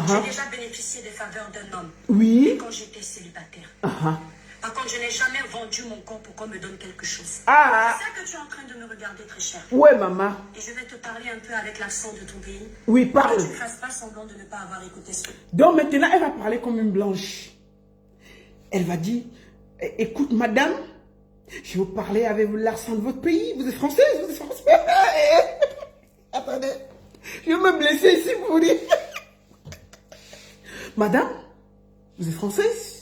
J'ai déjà bénéficié des faveurs d'un homme. Oui. Quand j'étais célibataire. Par contre, je n'ai jamais vendu mon corps pour qu'on me donne quelque chose. C'est ça que tu es en train de me regarder, très cher. Ouais, maman. Et je vais te parler un peu avec l'accent de ton pays. Oui, parle. Que tu ne fasses pas semblant de ne pas avoir écouté ce que... Donc maintenant, elle va parler comme une blanche. Elle va dire, écoute, madame, je vais vous parler avec l'accent de votre pays. Vous êtes française, vous êtes française. Attendez, je vais me blesser ici pour vous dire. Madame, vous êtes française?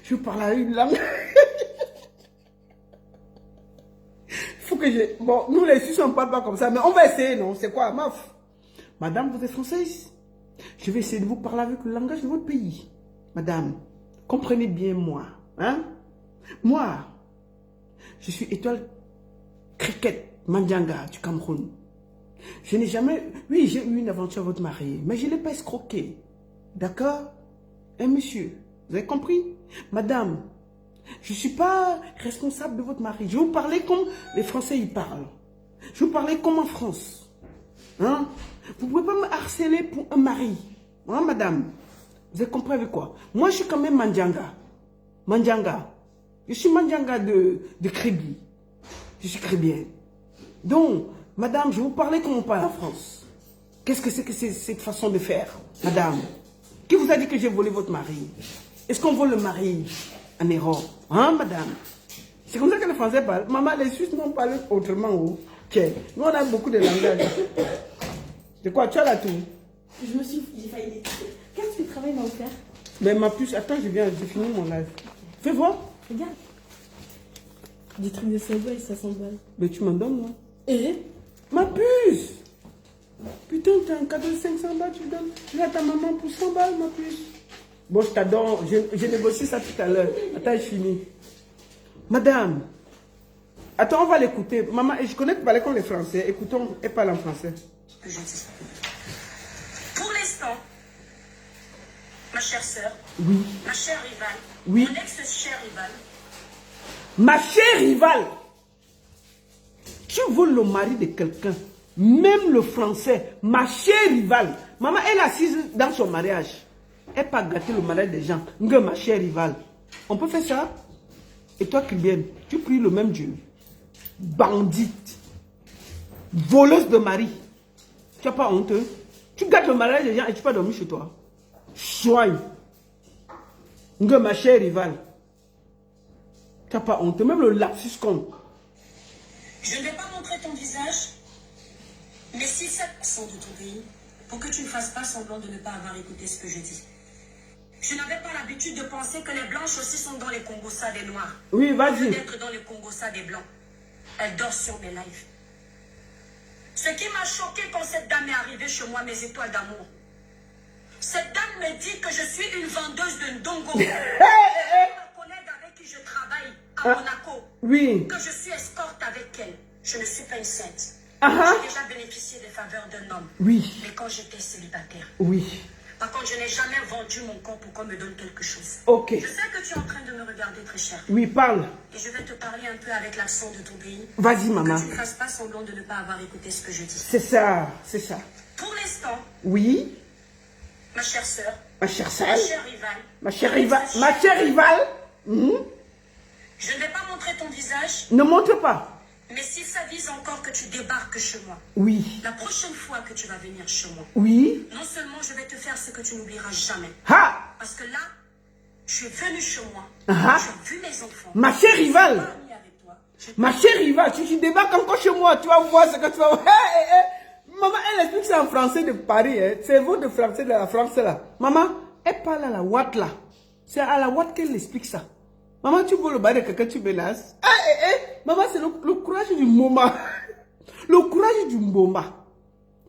Je vais vous parler avec une langue. Il faut que je... Bon, nous les Suisses, on ne parle pas comme ça, mais on va essayer, non? C'est quoi, maf? Madame, vous êtes française? Je vais essayer de vous parler avec le langage de votre pays. Madame, comprenez bien moi. Hein? Moi, je suis étoile cricket Mandjanga du Cameroun. Je n'ai jamais... Oui, j'ai eu une aventure à votre mari, mais je ne l'ai pas escroqué. D'accord? Hein, monsieur? Vous avez compris? Madame, je ne suis pas responsable de votre mari. Je vais vous parler comme les Français y parlent. Je vais vous parler comme en France. Hein? Vous ne pouvez pas me harceler pour un mari. Hein, madame? Vous avez compris avec quoi? Moi, je suis quand même Mandjanga. Mandjanga. Je suis Mandjanga de Crébi. Je suis crébienne. Donc, madame, je vais vous parler comme on parle en France. Qu'est-ce que c'est que cette façon de faire, madame? Qui vous a dit que j'ai volé votre mari? Est-ce qu'on vole le mari en Europe? Hein, madame? C'est comme ça que les Français parlent. Maman, les Suisses n'ont pas autrement. Oh. Tiens, nous, on a beaucoup de langage. De quoi? Tu as la tour? J'ai failli l'écouter. Qu'est-ce que tu travailles dans le faire? Mais ma puce, attends, j'ai fini mon live. Fais voir. Regarde. Des trucs de 5 balles, ça 100 balles. Mais tu m'en donnes, moi. Et? Ma puce! Putain, t'as un cadeau de 500 balles, tu donnes. Tu as ta maman pour 100 balles, ma puce. Bon, je t'adore. J'ai négocié ça tout à l'heure. Attends, je finis. Madame. Attends, on va l'écouter. Maman, je connais que parler comme les Français. Écoutons, elle parle en français. Que je dis. Pour l'instant, ma chère sœur, ma chère rivale, mon ex-chère rivale, ma chère rivale, tu voles le mari de quelqu'un, même le français, ma chère rivale. Maman, elle est assise dans son mariage. Elle pas gâter le mariage des gens. Ma chère rivale. On peut faire ça? Et toi, Kylian, tu pries le même Dieu. Bandite. Voleuse de mari. Tu n'as pas honte? Tu gâtes le mariage des gens et tu peux dormir chez toi. Soigne. Ma chère rivale. Tu n'as pas honte? Même le lapsus compte. Je ne vais pas montrer ton visage, mais si ça sent de ton pays, pour que tu ne fasses pas semblant de ne pas avoir écouté ce que je dis. Je n'avais pas l'habitude de penser que les blanches aussi sont dans les Congossas des noirs. Oui, vas-y. D'être dans les Congossas des blancs. Elle dort sur mes lives. Ce qui m'a choqué quand cette dame est arrivée chez moi, mes étoiles d'amour, Cette dame me dit que je suis une vendeuse de ndongo. Ma collègue avec qui je travaille à Monaco. Oui. Que je suis escorte avec elle. Je ne suis pas une sainte. J'ai déjà bénéficié des faveurs d'un homme. Oui. Mais quand j'étais célibataire. Oui. Par contre, je n'ai jamais vendu mon corps pour qu'on me donne quelque chose. Ok. Je sais que tu es en train de me regarder très cher. Oui, parle. Et je vais te parler un peu avec l'accent de ton pays. Vas-y, maman. Que tu ne fasses pas semblant de ne pas avoir écouté ce que je dis. C'est ça, c'est ça. Pour l'instant, oui. Ma chère sœur. Ma chère sœur. Ma chère rivale. Ma chère rivale. Ma chère rivale. Je ne vais pas montrer ton visage. Ne montre pas. Mais si ça vise encore que tu débarques chez moi. Oui. La prochaine fois que tu vas venir chez moi. Oui. Non seulement je vais te faire ce que tu n'oublieras jamais. Ha! Parce que là, je suis venue chez moi. Tu as vu mes enfants. Ma chère rivale. Ma chère rivale, tu débarques encore chez moi. Tu vas voir ce que tu vas voir. Maman, elle explique ça en français de Paris. Hein. C'est vous de français de la France là. Maman, elle parle à la Ouatt là. C'est à la Ouatt qu'elle explique ça. Maman, tu veux le bail de quelqu'un, tu menaces. Maman, c'est le courage du moment. Le courage du moment.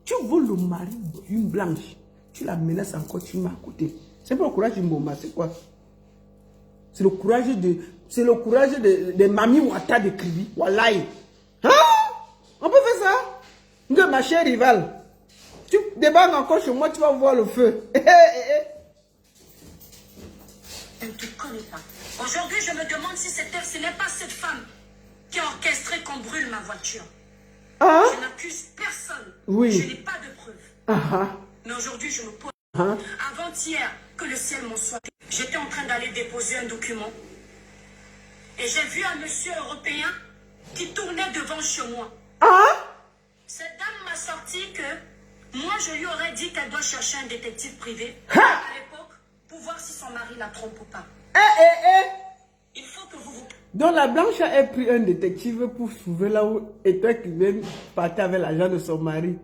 Tu veux le mari d'une blanche. Tu la menaces encore, tu mets à côté. C'est pas le courage du moment, c'est quoi? C'est le courage de... C'est le courage de Mami Ouatta de Kribi. Wallahi. Hein? On peut faire ça? De ma chère rivale. Tu débarques encore chez moi, tu vas voir le feu. Elle ne te connaît pas. Aujourd'hui, je me demande si ce n'est pas cette femme qui a orchestré qu'on brûle ma voiture. Je n'accuse personne. Oui. Je n'ai pas de preuves. Mais aujourd'hui, je me pose. Avant-hier, que le ciel m'en soit. J'étais en train d'aller déposer un document. Et j'ai vu un monsieur européen qui tournait devant chez moi. Cette dame m'a sorti que moi, je lui aurais dit qu'elle doit chercher un détective privé à l'époque pour voir si son mari la trompe ou pas. Il faut que vous... Donc la blanche a pris un détective pour trouver là où était qui vient partir avec l'argent de son mari.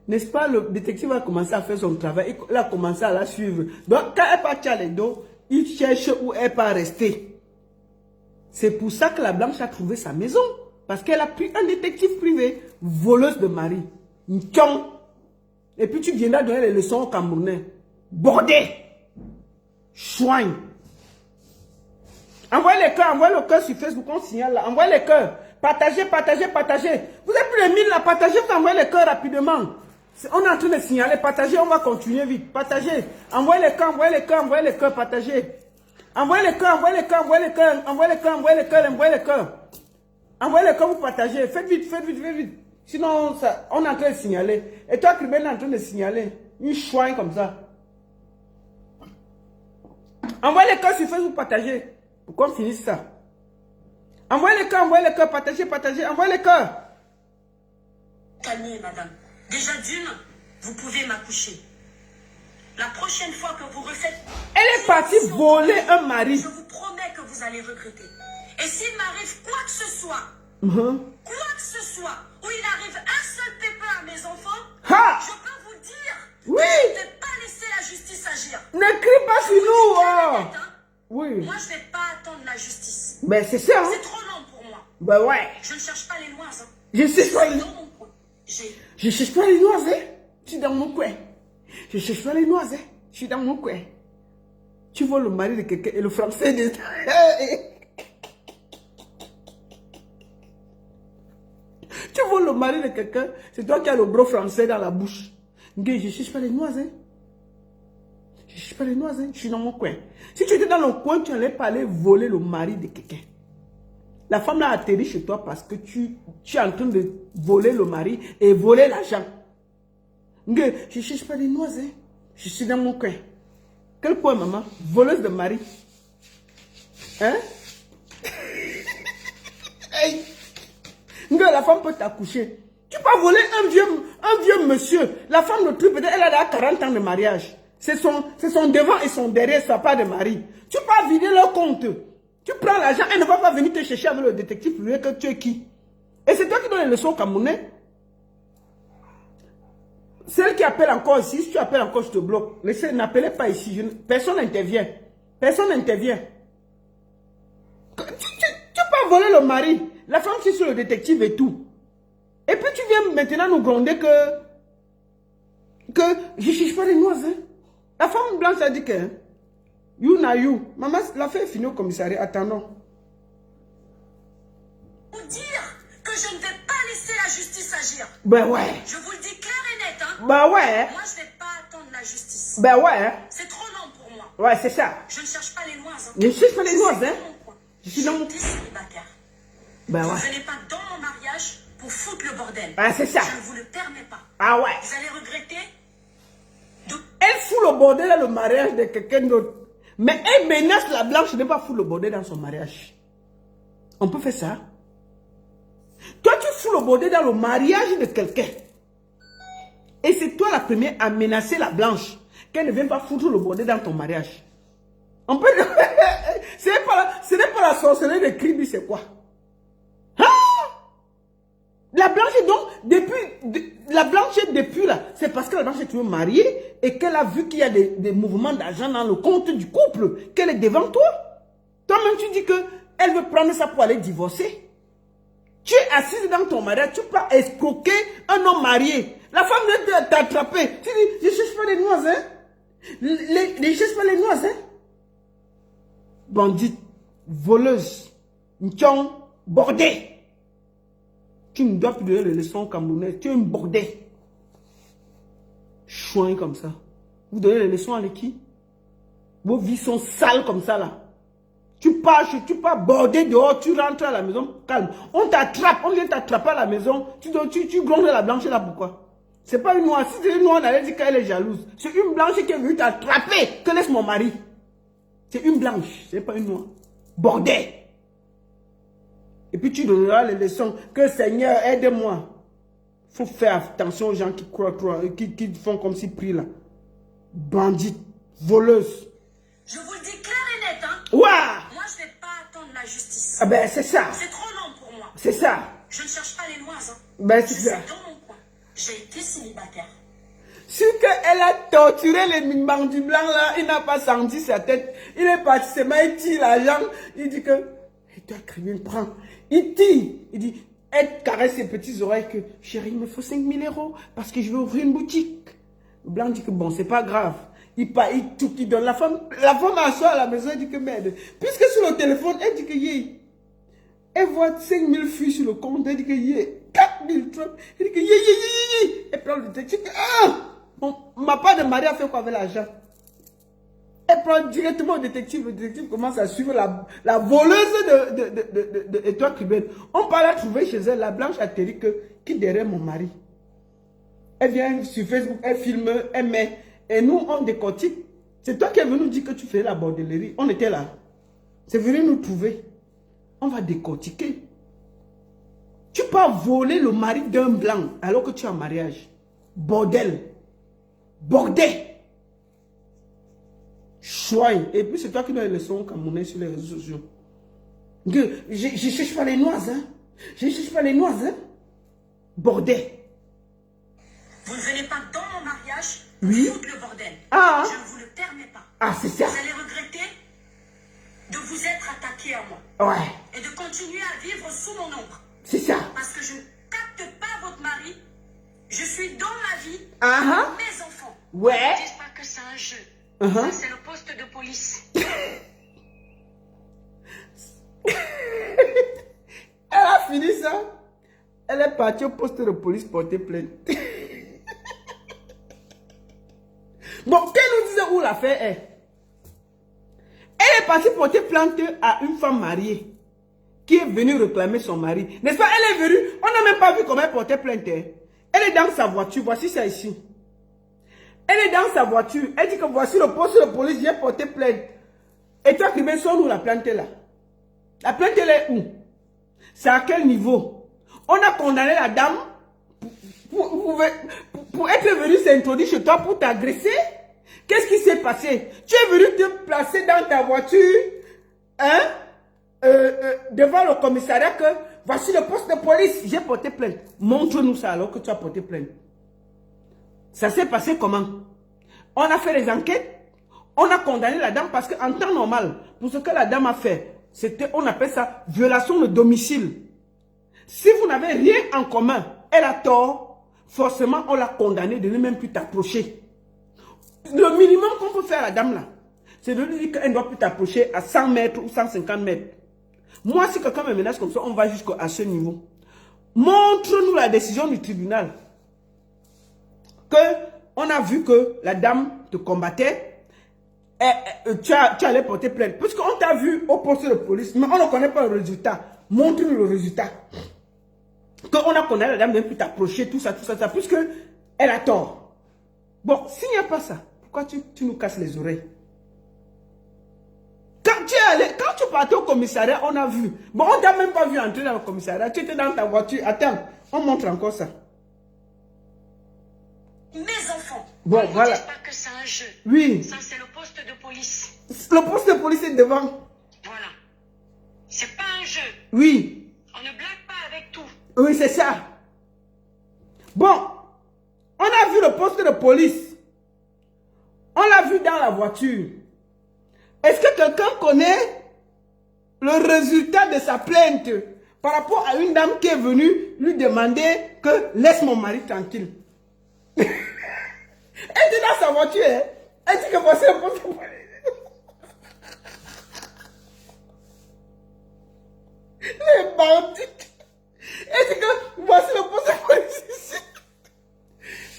N'est-ce pas, le détective a commencé à faire son travail, il a commencé à la suivre. Donc quand elle part à les dos, il cherche où elle peut rester. C'est pour ça que la blanche a trouvé sa maison. Parce qu'elle a pris un détective privé, voleuse de mari. Et puis tu viendras donner les leçons aux Camerounais. Bordé! Chouin! Envoyez le cœur sur Facebook, on signale là. Envoyez les cœurs. Partagez, partagez, partagez. Vous êtes plus de 1000 là, partagez, vous envoyez les cœurs rapidement. On est en train de signaler, partagez, on va continuer vite. Partagez. Envoyez les cœurs, envoyez les cœurs, envoyez les cœurs, partagez. Envoyez les cœurs, envoyez les cœurs, envoyez les cœurs, envoyez les cœurs, envoyez les cœurs, envoyez les cœurs. Envoyez les cœurs, vous partagez. Faites vite, faites vite, faites vite. Sinon, ça, on est en train de signaler. Et toi, Kribel est en train de signaler. Une chouin comme ça. Envoyez les cœurs sur Facebook, partagez. Pour qu'on finisse ça. Envoyez les cœurs, partagez, partagez. Envoyez les cœurs. Calmez, madame. Déjà d'une, vous pouvez m'accoucher. La prochaine fois que vous refaites... Elle est partie voler un mari. Je vous promets que vous allez regretter. Et s'il m'arrive quoi que ce soit, quoi que ce soit, où il arrive un seul pépin à mes enfants, je peux vous dire que je ne vais pas laisser la justice agir. Ne crie pas sur nous. Oui. Moi, je ne vais pas attendre la justice. Ben, c'est ça. C'est trop long pour moi. Ben ouais. Je ne cherche pas les noises. Je cherche pas les... Dans mon coin. Je cherche pas les noises, hein. Je suis dans mon coin. Je cherche pas les noises, hein. Je suis dans mon coin. Tu vois le mari de quelqu'un et le français de... Tu vois le mari de quelqu'un, c'est toi qui as le gros français dans la bouche. Je cherche pas les noises, hein. Je cherche pas les noises, hein. Je suis dans mon coin. Si tu étais dans le coin, tu allais pas aller voler le mari de quelqu'un. La femme l'a atterri chez toi parce que tu es en train de voler le mari et voler l'argent. Je ne cherche pas les noises, hein. Je suis dans mon coin. Quel coin, maman? Voleuse de mari. Hein? Hey. La femme peut t'accoucher. Tu peux voler un vieux monsieur. La femme de truc, peut-être elle a 40 ans de mariage. C'est son devant et son derrière, ça pas de mari. Tu peux vider leur compte. Tu prends l'argent, elle ne va pas venir te chercher avec le détective privé que tu es qui. Et c'est toi qui donnes les leçons camerounais. Celle qui appelle encore ici, si tu appelles encore, je te bloque. N'appelez pas ici. Personne n'intervient. Personne n'intervient. Tu peux voler le mari. La femme, c'est sur le détective et tout. Et puis tu viens maintenant nous gronder que je ne cherche pas les noises. Hein. La femme blanche a dit que, you na you. Maman, la fille est finie au commissariat. Attendons. Vous dire que je ne vais pas laisser la justice agir. Ben ouais. Je vous le dis clair et net, hein. Ben ouais. Moi, je ne vais pas attendre la justice. Ben ouais. C'est trop long pour moi. Ouais, c'est ça. Je ne cherche pas les noises. Hein. Je cherche pas les noises, hein. Je suis dans mon... célibataire. Ben Vous ouais. ne venez pas dans mon mariage pour foutre le bordel. Ah, c'est ça. Je ne vous le permets pas. Ah ouais. Vous allez regretter de... Elle fout le bordel dans le mariage de quelqu'un d'autre. Mais elle menace la blanche de ne pas foutre le bordel dans son mariage. On peut faire ça. Toi, tu fous le bordel dans le mariage de quelqu'un. Et c'est toi la première à menacer la blanche qu'elle ne vienne pas foutre le bordel dans ton mariage. On peut... Ce n'est pas la sorcellerie de Kribi, c'est quoi? Ah! La blanche est donc, depuis là, c'est parce que la blanche est toujours mariée et qu'elle a vu qu'il y a des mouvements d'argent dans le compte du couple, qu'elle est devant toi. Toi-même, tu dis qu'elle veut prendre ça pour aller divorcer. Tu es assise dans ton mariage, tu peux escroquer un homme marié. La femme vient t'attraper. Tu dis, je ne cherche pas les noises, hein. Je ne cherche pas les noises, hein. Bandite, voleuse, ntiong, bordée. Tu ne dois plus donner les leçons aux Camerounais. Tu es une bordée. Chouin comme ça. Vous donnez les leçons à qui? Vos vies sont sales comme ça là. Tu pars border dehors, tu rentres à la maison calme. On t'attrape, on vient t'attraper à la maison. Tu grondes la blanche là, pourquoi? C'est pas une noire. Si c'est une noire, on allait dire qu'elle est jalouse. C'est une blanche qui est venue t'attraper. Que laisse mon mari? C'est une blanche, c'est pas une noire. Bordel. Et puis tu donneras les leçons. Que Seigneur, aide-moi. Il faut faire attention aux gens qui croient, qui font comme s'ils prient là. Bandite, voleuse. Je vous le dis clair et net, hein. Ouah! Moi, je ne vais pas attendre la justice. Ah ben, c'est ça. C'est trop long pour moi. C'est ça. Je ne cherche pas les noises, hein. Ben, Je c'est suis ça. dans mon coin. J'ai été célibataire. Sur qu'elle a torturé les bandits blancs là, il n'a pas senti sa tête. Il est parti, c'est moi, il tire la jambe. Il dit que, et toi, Kribin, prends. Il tire. Il dit, elle caresse ses petites oreilles que, chérie, il me faut 5 000 € parce que je veux ouvrir une boutique. Le blanc dit que bon, c'est pas grave. Il part, il donne la femme assoit à la maison, elle dit que merde. Puisque sur le téléphone, elle dit que yé. Elle voit 5 000 filles sur le compte, elle dit que yé. 4 000 trucs. Elle dit que yé. Elle prend le détective. Ah! Bon, ma part de mari a fait quoi avec l'argent? Elle prend directement au détective. Le détective commence à suivre la voleuse de Étoile Kribin. On part la trouver chez elle. La blanche atterrit que qui derrière mon mari. Elle vient sur Facebook, elle filme, elle met. Et nous, on décortique. C'est toi qui es venu nous dire que tu fais la bordellerie. On était là. C'est venu nous trouver. On va décortiquer. Tu peux voler le mari d'un blanc alors que tu es en mariage. Bordel. Bordel. Chouin. Et puis c'est toi qui donnes les leçons camerounais sur les réseaux sociaux. Je ne cherche pas les noises, hein. Je ne cherche pas les noises, hein. Bordel. Vous ne venez pas dans mon mariage Oui. pour foutre le bordel. Ah. Je ne vous le permets pas. Ah, c'est ça. Vous allez regretter de vous être attaqué à moi. Ouais. Et de continuer à vivre sous mon ombre. C'est ça. Parce que je ne capte pas votre mari. Je suis dans la vie Ah. de mes enfants. Ouais. Ne dites pas que c'est un jeu. Ça, c'est le poste de police. Elle a fini ça. Elle est partie au poste de police porter plainte. Bon, qu'elle nous dise où l'affaire est. Elle est partie porter plainte à une femme mariée qui est venue réclamer son mari. N'est-ce pas? Elle est venue. On n'a même pas vu comment elle portait plainte. Elle est dans sa voiture. Voici ça ici. Elle est dans sa voiture. Elle dit que voici le poste de police. J'ai porté plainte. Et toi, Kribin, sonne où la plainte est là? La plainte elle est où? C'est à quel niveau? On a condamné la dame pour être venue s'introduire chez toi pour t'agresser. Qu'est-ce qui s'est passé? Tu es venu te placer dans ta voiture, hein, devant le commissariat que voici le poste de police. J'ai porté plainte. Montre-nous ça alors que tu as porté plainte. Ça s'est passé comment? On a fait les enquêtes. On a condamné la dame parce qu'en temps normal, pour ce que la dame a fait, c'était, on appelle ça violation de domicile. Si vous n'avez rien en commun, elle a tort, forcément on l'a condamnée de ne même plus t'approcher. Le minimum qu'on peut faire à la dame là, c'est de lui dire qu'elle ne doit plus t'approcher à 100 mètres ou 150 mètres. Moi, si quelqu'un me menace comme ça, on va jusqu'à ce niveau. Montre-nous la décision du tribunal. On a vu que la dame te combattait. Tu allais porter plainte. Puisqu'on t'a vu au poste de police, mais on ne connaît pas le résultat. Montre-nous le résultat. Qu'on a connu la dame ne peut plus t'approcher, tout ça, puisque elle a tort. Bon, s'il n'y a pas ça, pourquoi tu nous casses les oreilles? Quand tu partais au commissariat, on a vu. Bon, on t'a même pas vu entrer dans le commissariat. Tu étais dans ta voiture. Attends, on montre encore ça. Mes enfants, bon, voilà. Ne dites pas que c'est un jeu. Oui. Ça, c'est le poste de police. Le poste de police est devant. Voilà. C'est pas un jeu. Oui. On ne blague pas avec tout. Oui, c'est ça. Bon, on a vu le poste de police. On l'a vu dans la voiture. Est-ce que quelqu'un connaît le résultat de sa plainte par rapport à une dame qui est venue lui demander que laisse mon mari tranquille? Elle dit dans sa voiture, hein? Elle dit que voici le poste de police. Les bandits. Elle dit que voici le poste de police ici.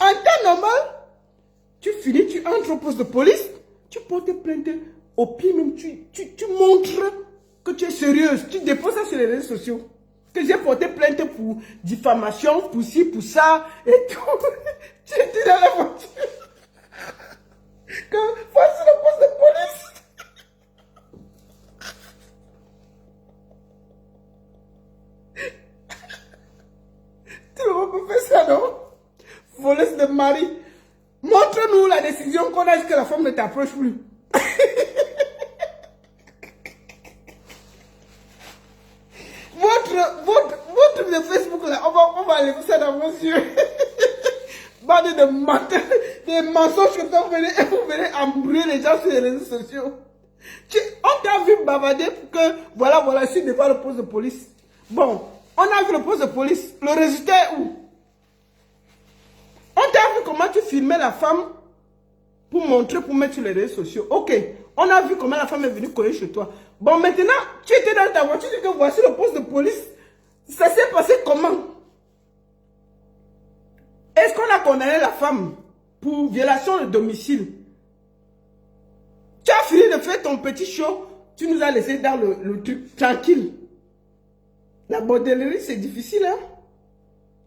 En temps normal, tu finis, tu entres au poste de police, tu portes plainte. Au pire même, tu montres que tu es sérieuse. Tu déposes ça sur les réseaux sociaux. Que j'ai porté plainte pour diffamation, pour ci, pour ça, et tout. Tu étais dans la voiture. Que voici le poste de police. Tu ne peux pas faire ça, non? Voleuse de mari. Montre-nous la décision qu'on a dit que la femme ne t'approche plus. Votre de Facebook là, on va aller ça dans vos yeux. Bande de menteurs, des mensonges que vous venez embrouiller les gens sur les réseaux sociaux. On t'a vu bavarder pour que, voilà, si devant le poste de police. Bon, on a vu le poste de police. Le résultat est où? On t'a vu comment tu filmais la femme pour montrer, pour mettre sur les réseaux sociaux. Ok, on a vu comment la femme est venue courir chez toi. Bon, maintenant, tu étais dans ta voiture, tu dis que voici le poste de police. Ça s'est passé comment? Est-ce qu'on a condamné la femme pour violation de domicile? Tu as fini de faire ton petit show, tu nous as laissé dans le truc tranquille. La bordellerie, c'est difficile, hein?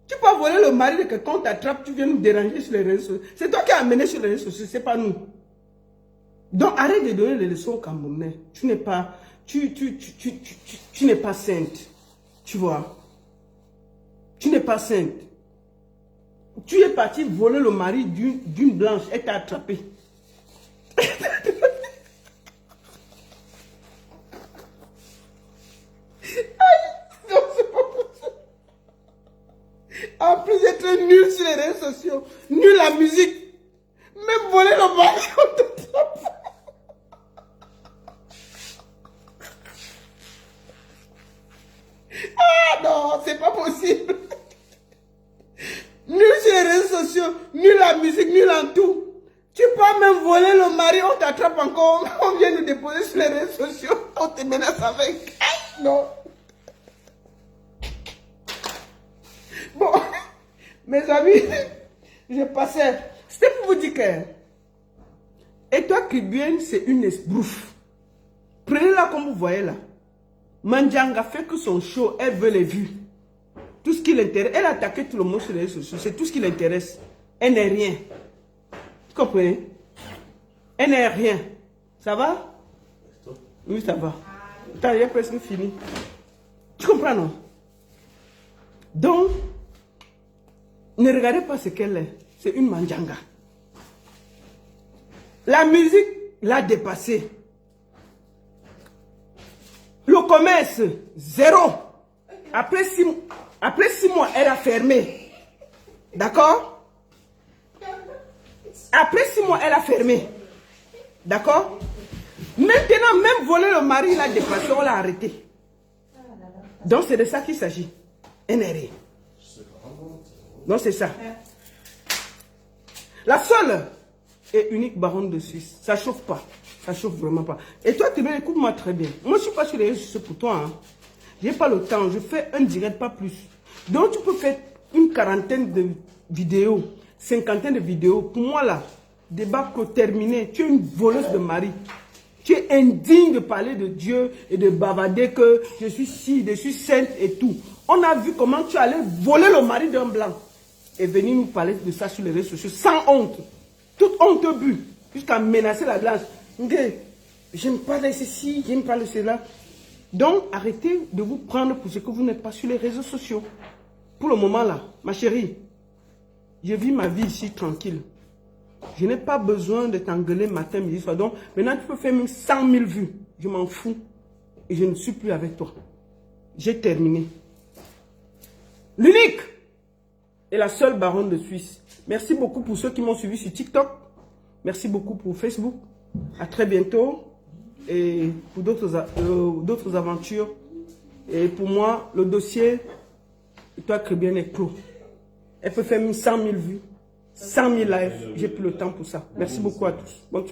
Tu peux voler le mari de quelqu'un, t'attrape, tu viens nous déranger sur les réseaux sociaux. C'est toi qui as amené sur les réseaux sociaux, c'est pas nous. Donc arrête de donner des leçons aux Camerounais. Tu n'es pas, tu n'es pas sainte. Tu vois. Tu n'es pas sainte. Tu es parti voler le mari d'une blanche, elle t'a attrapé. En plus d'être nul sur les réseaux sociaux, nul la musique, même voler le mari, on te tape. Ah non, c'est pas possible. Nul sur les réseaux sociaux, nul la musique, nul en tout. Tu peux même voler le mari, on t'attrape encore, on vient nous déposer sur les réseaux sociaux, on te menace avec. Non. Bon, mes amis, je passais. C'était pour vous dire que Étoile Caribéenne, c'est une esbrouffe. Prenez-la comme vous voyez là. Mandianga fait que son show, elle veut les vues. Tout ce qui l'intéresse, elle a attaqué tout le monde sur les réseaux sociaux, c'est tout ce qui l'intéresse. Elle n'est rien. Vous comprenez? Elle n'est rien. Ça va? Oui, ça va. Attends, il est presque fini. Tu comprends, non? Donc, ne regardez pas ce qu'elle est. C'est une mandianga. La musique l'a dépassé. Le commerce, zéro. Après 6 mois, elle a fermé. D'accord? Après 6 mois, elle a fermé. D'accord? Maintenant, même voler le mari, il a dépassé, on l'a arrêté. Donc, c'est de ça qu'il s'agit. NRE. Non, c'est ça. La seule et unique baronne de Suisse. Ça chauffe pas. Ça chauffe vraiment pas. Et toi, Tébé, écoute-moi très bien. Moi, je suis pas sur les réseaux sociaux pour toi. Hein. J'ai pas le temps. Je fais un direct, pas plus. Donc, tu peux faire une quarantaine de vidéos, cinquantaine de vidéos. Pour moi, là, débat terminé. Tu es une voleuse de mari. Tu es indigne de parler de Dieu et de bavarder que je suis ci, je suis sainte et tout. On a vu comment tu allais voler le mari d'un blanc et venir nous parler de ça sur les réseaux sociaux sans honte. Toute honte but, jusqu'à menacer la blanche. J'aime pas de ceci, j'aime pas de cela. Donc, arrêtez de vous prendre pour ce que vous n'êtes pas sur les réseaux sociaux. Pour le moment là, ma chérie, je vis ma vie ici tranquille. Je n'ai pas besoin de t'engueuler matin, midi, soir. Donc, maintenant, tu peux faire même 100 000 vues. Je m'en fous. Et je ne suis plus avec toi. J'ai terminé. L'unique et la seule baronne de Suisse. Merci beaucoup pour ceux qui m'ont suivi sur TikTok. Merci beaucoup pour Facebook. À très bientôt. Et pour d'autres aventures. Et pour moi, le dossier, toi, très bien, est clos. Elle peut faire même 100 000 vues. 100 000 lives, j'ai plus le temps pour ça. Merci beaucoup à tous. Bonne soirée.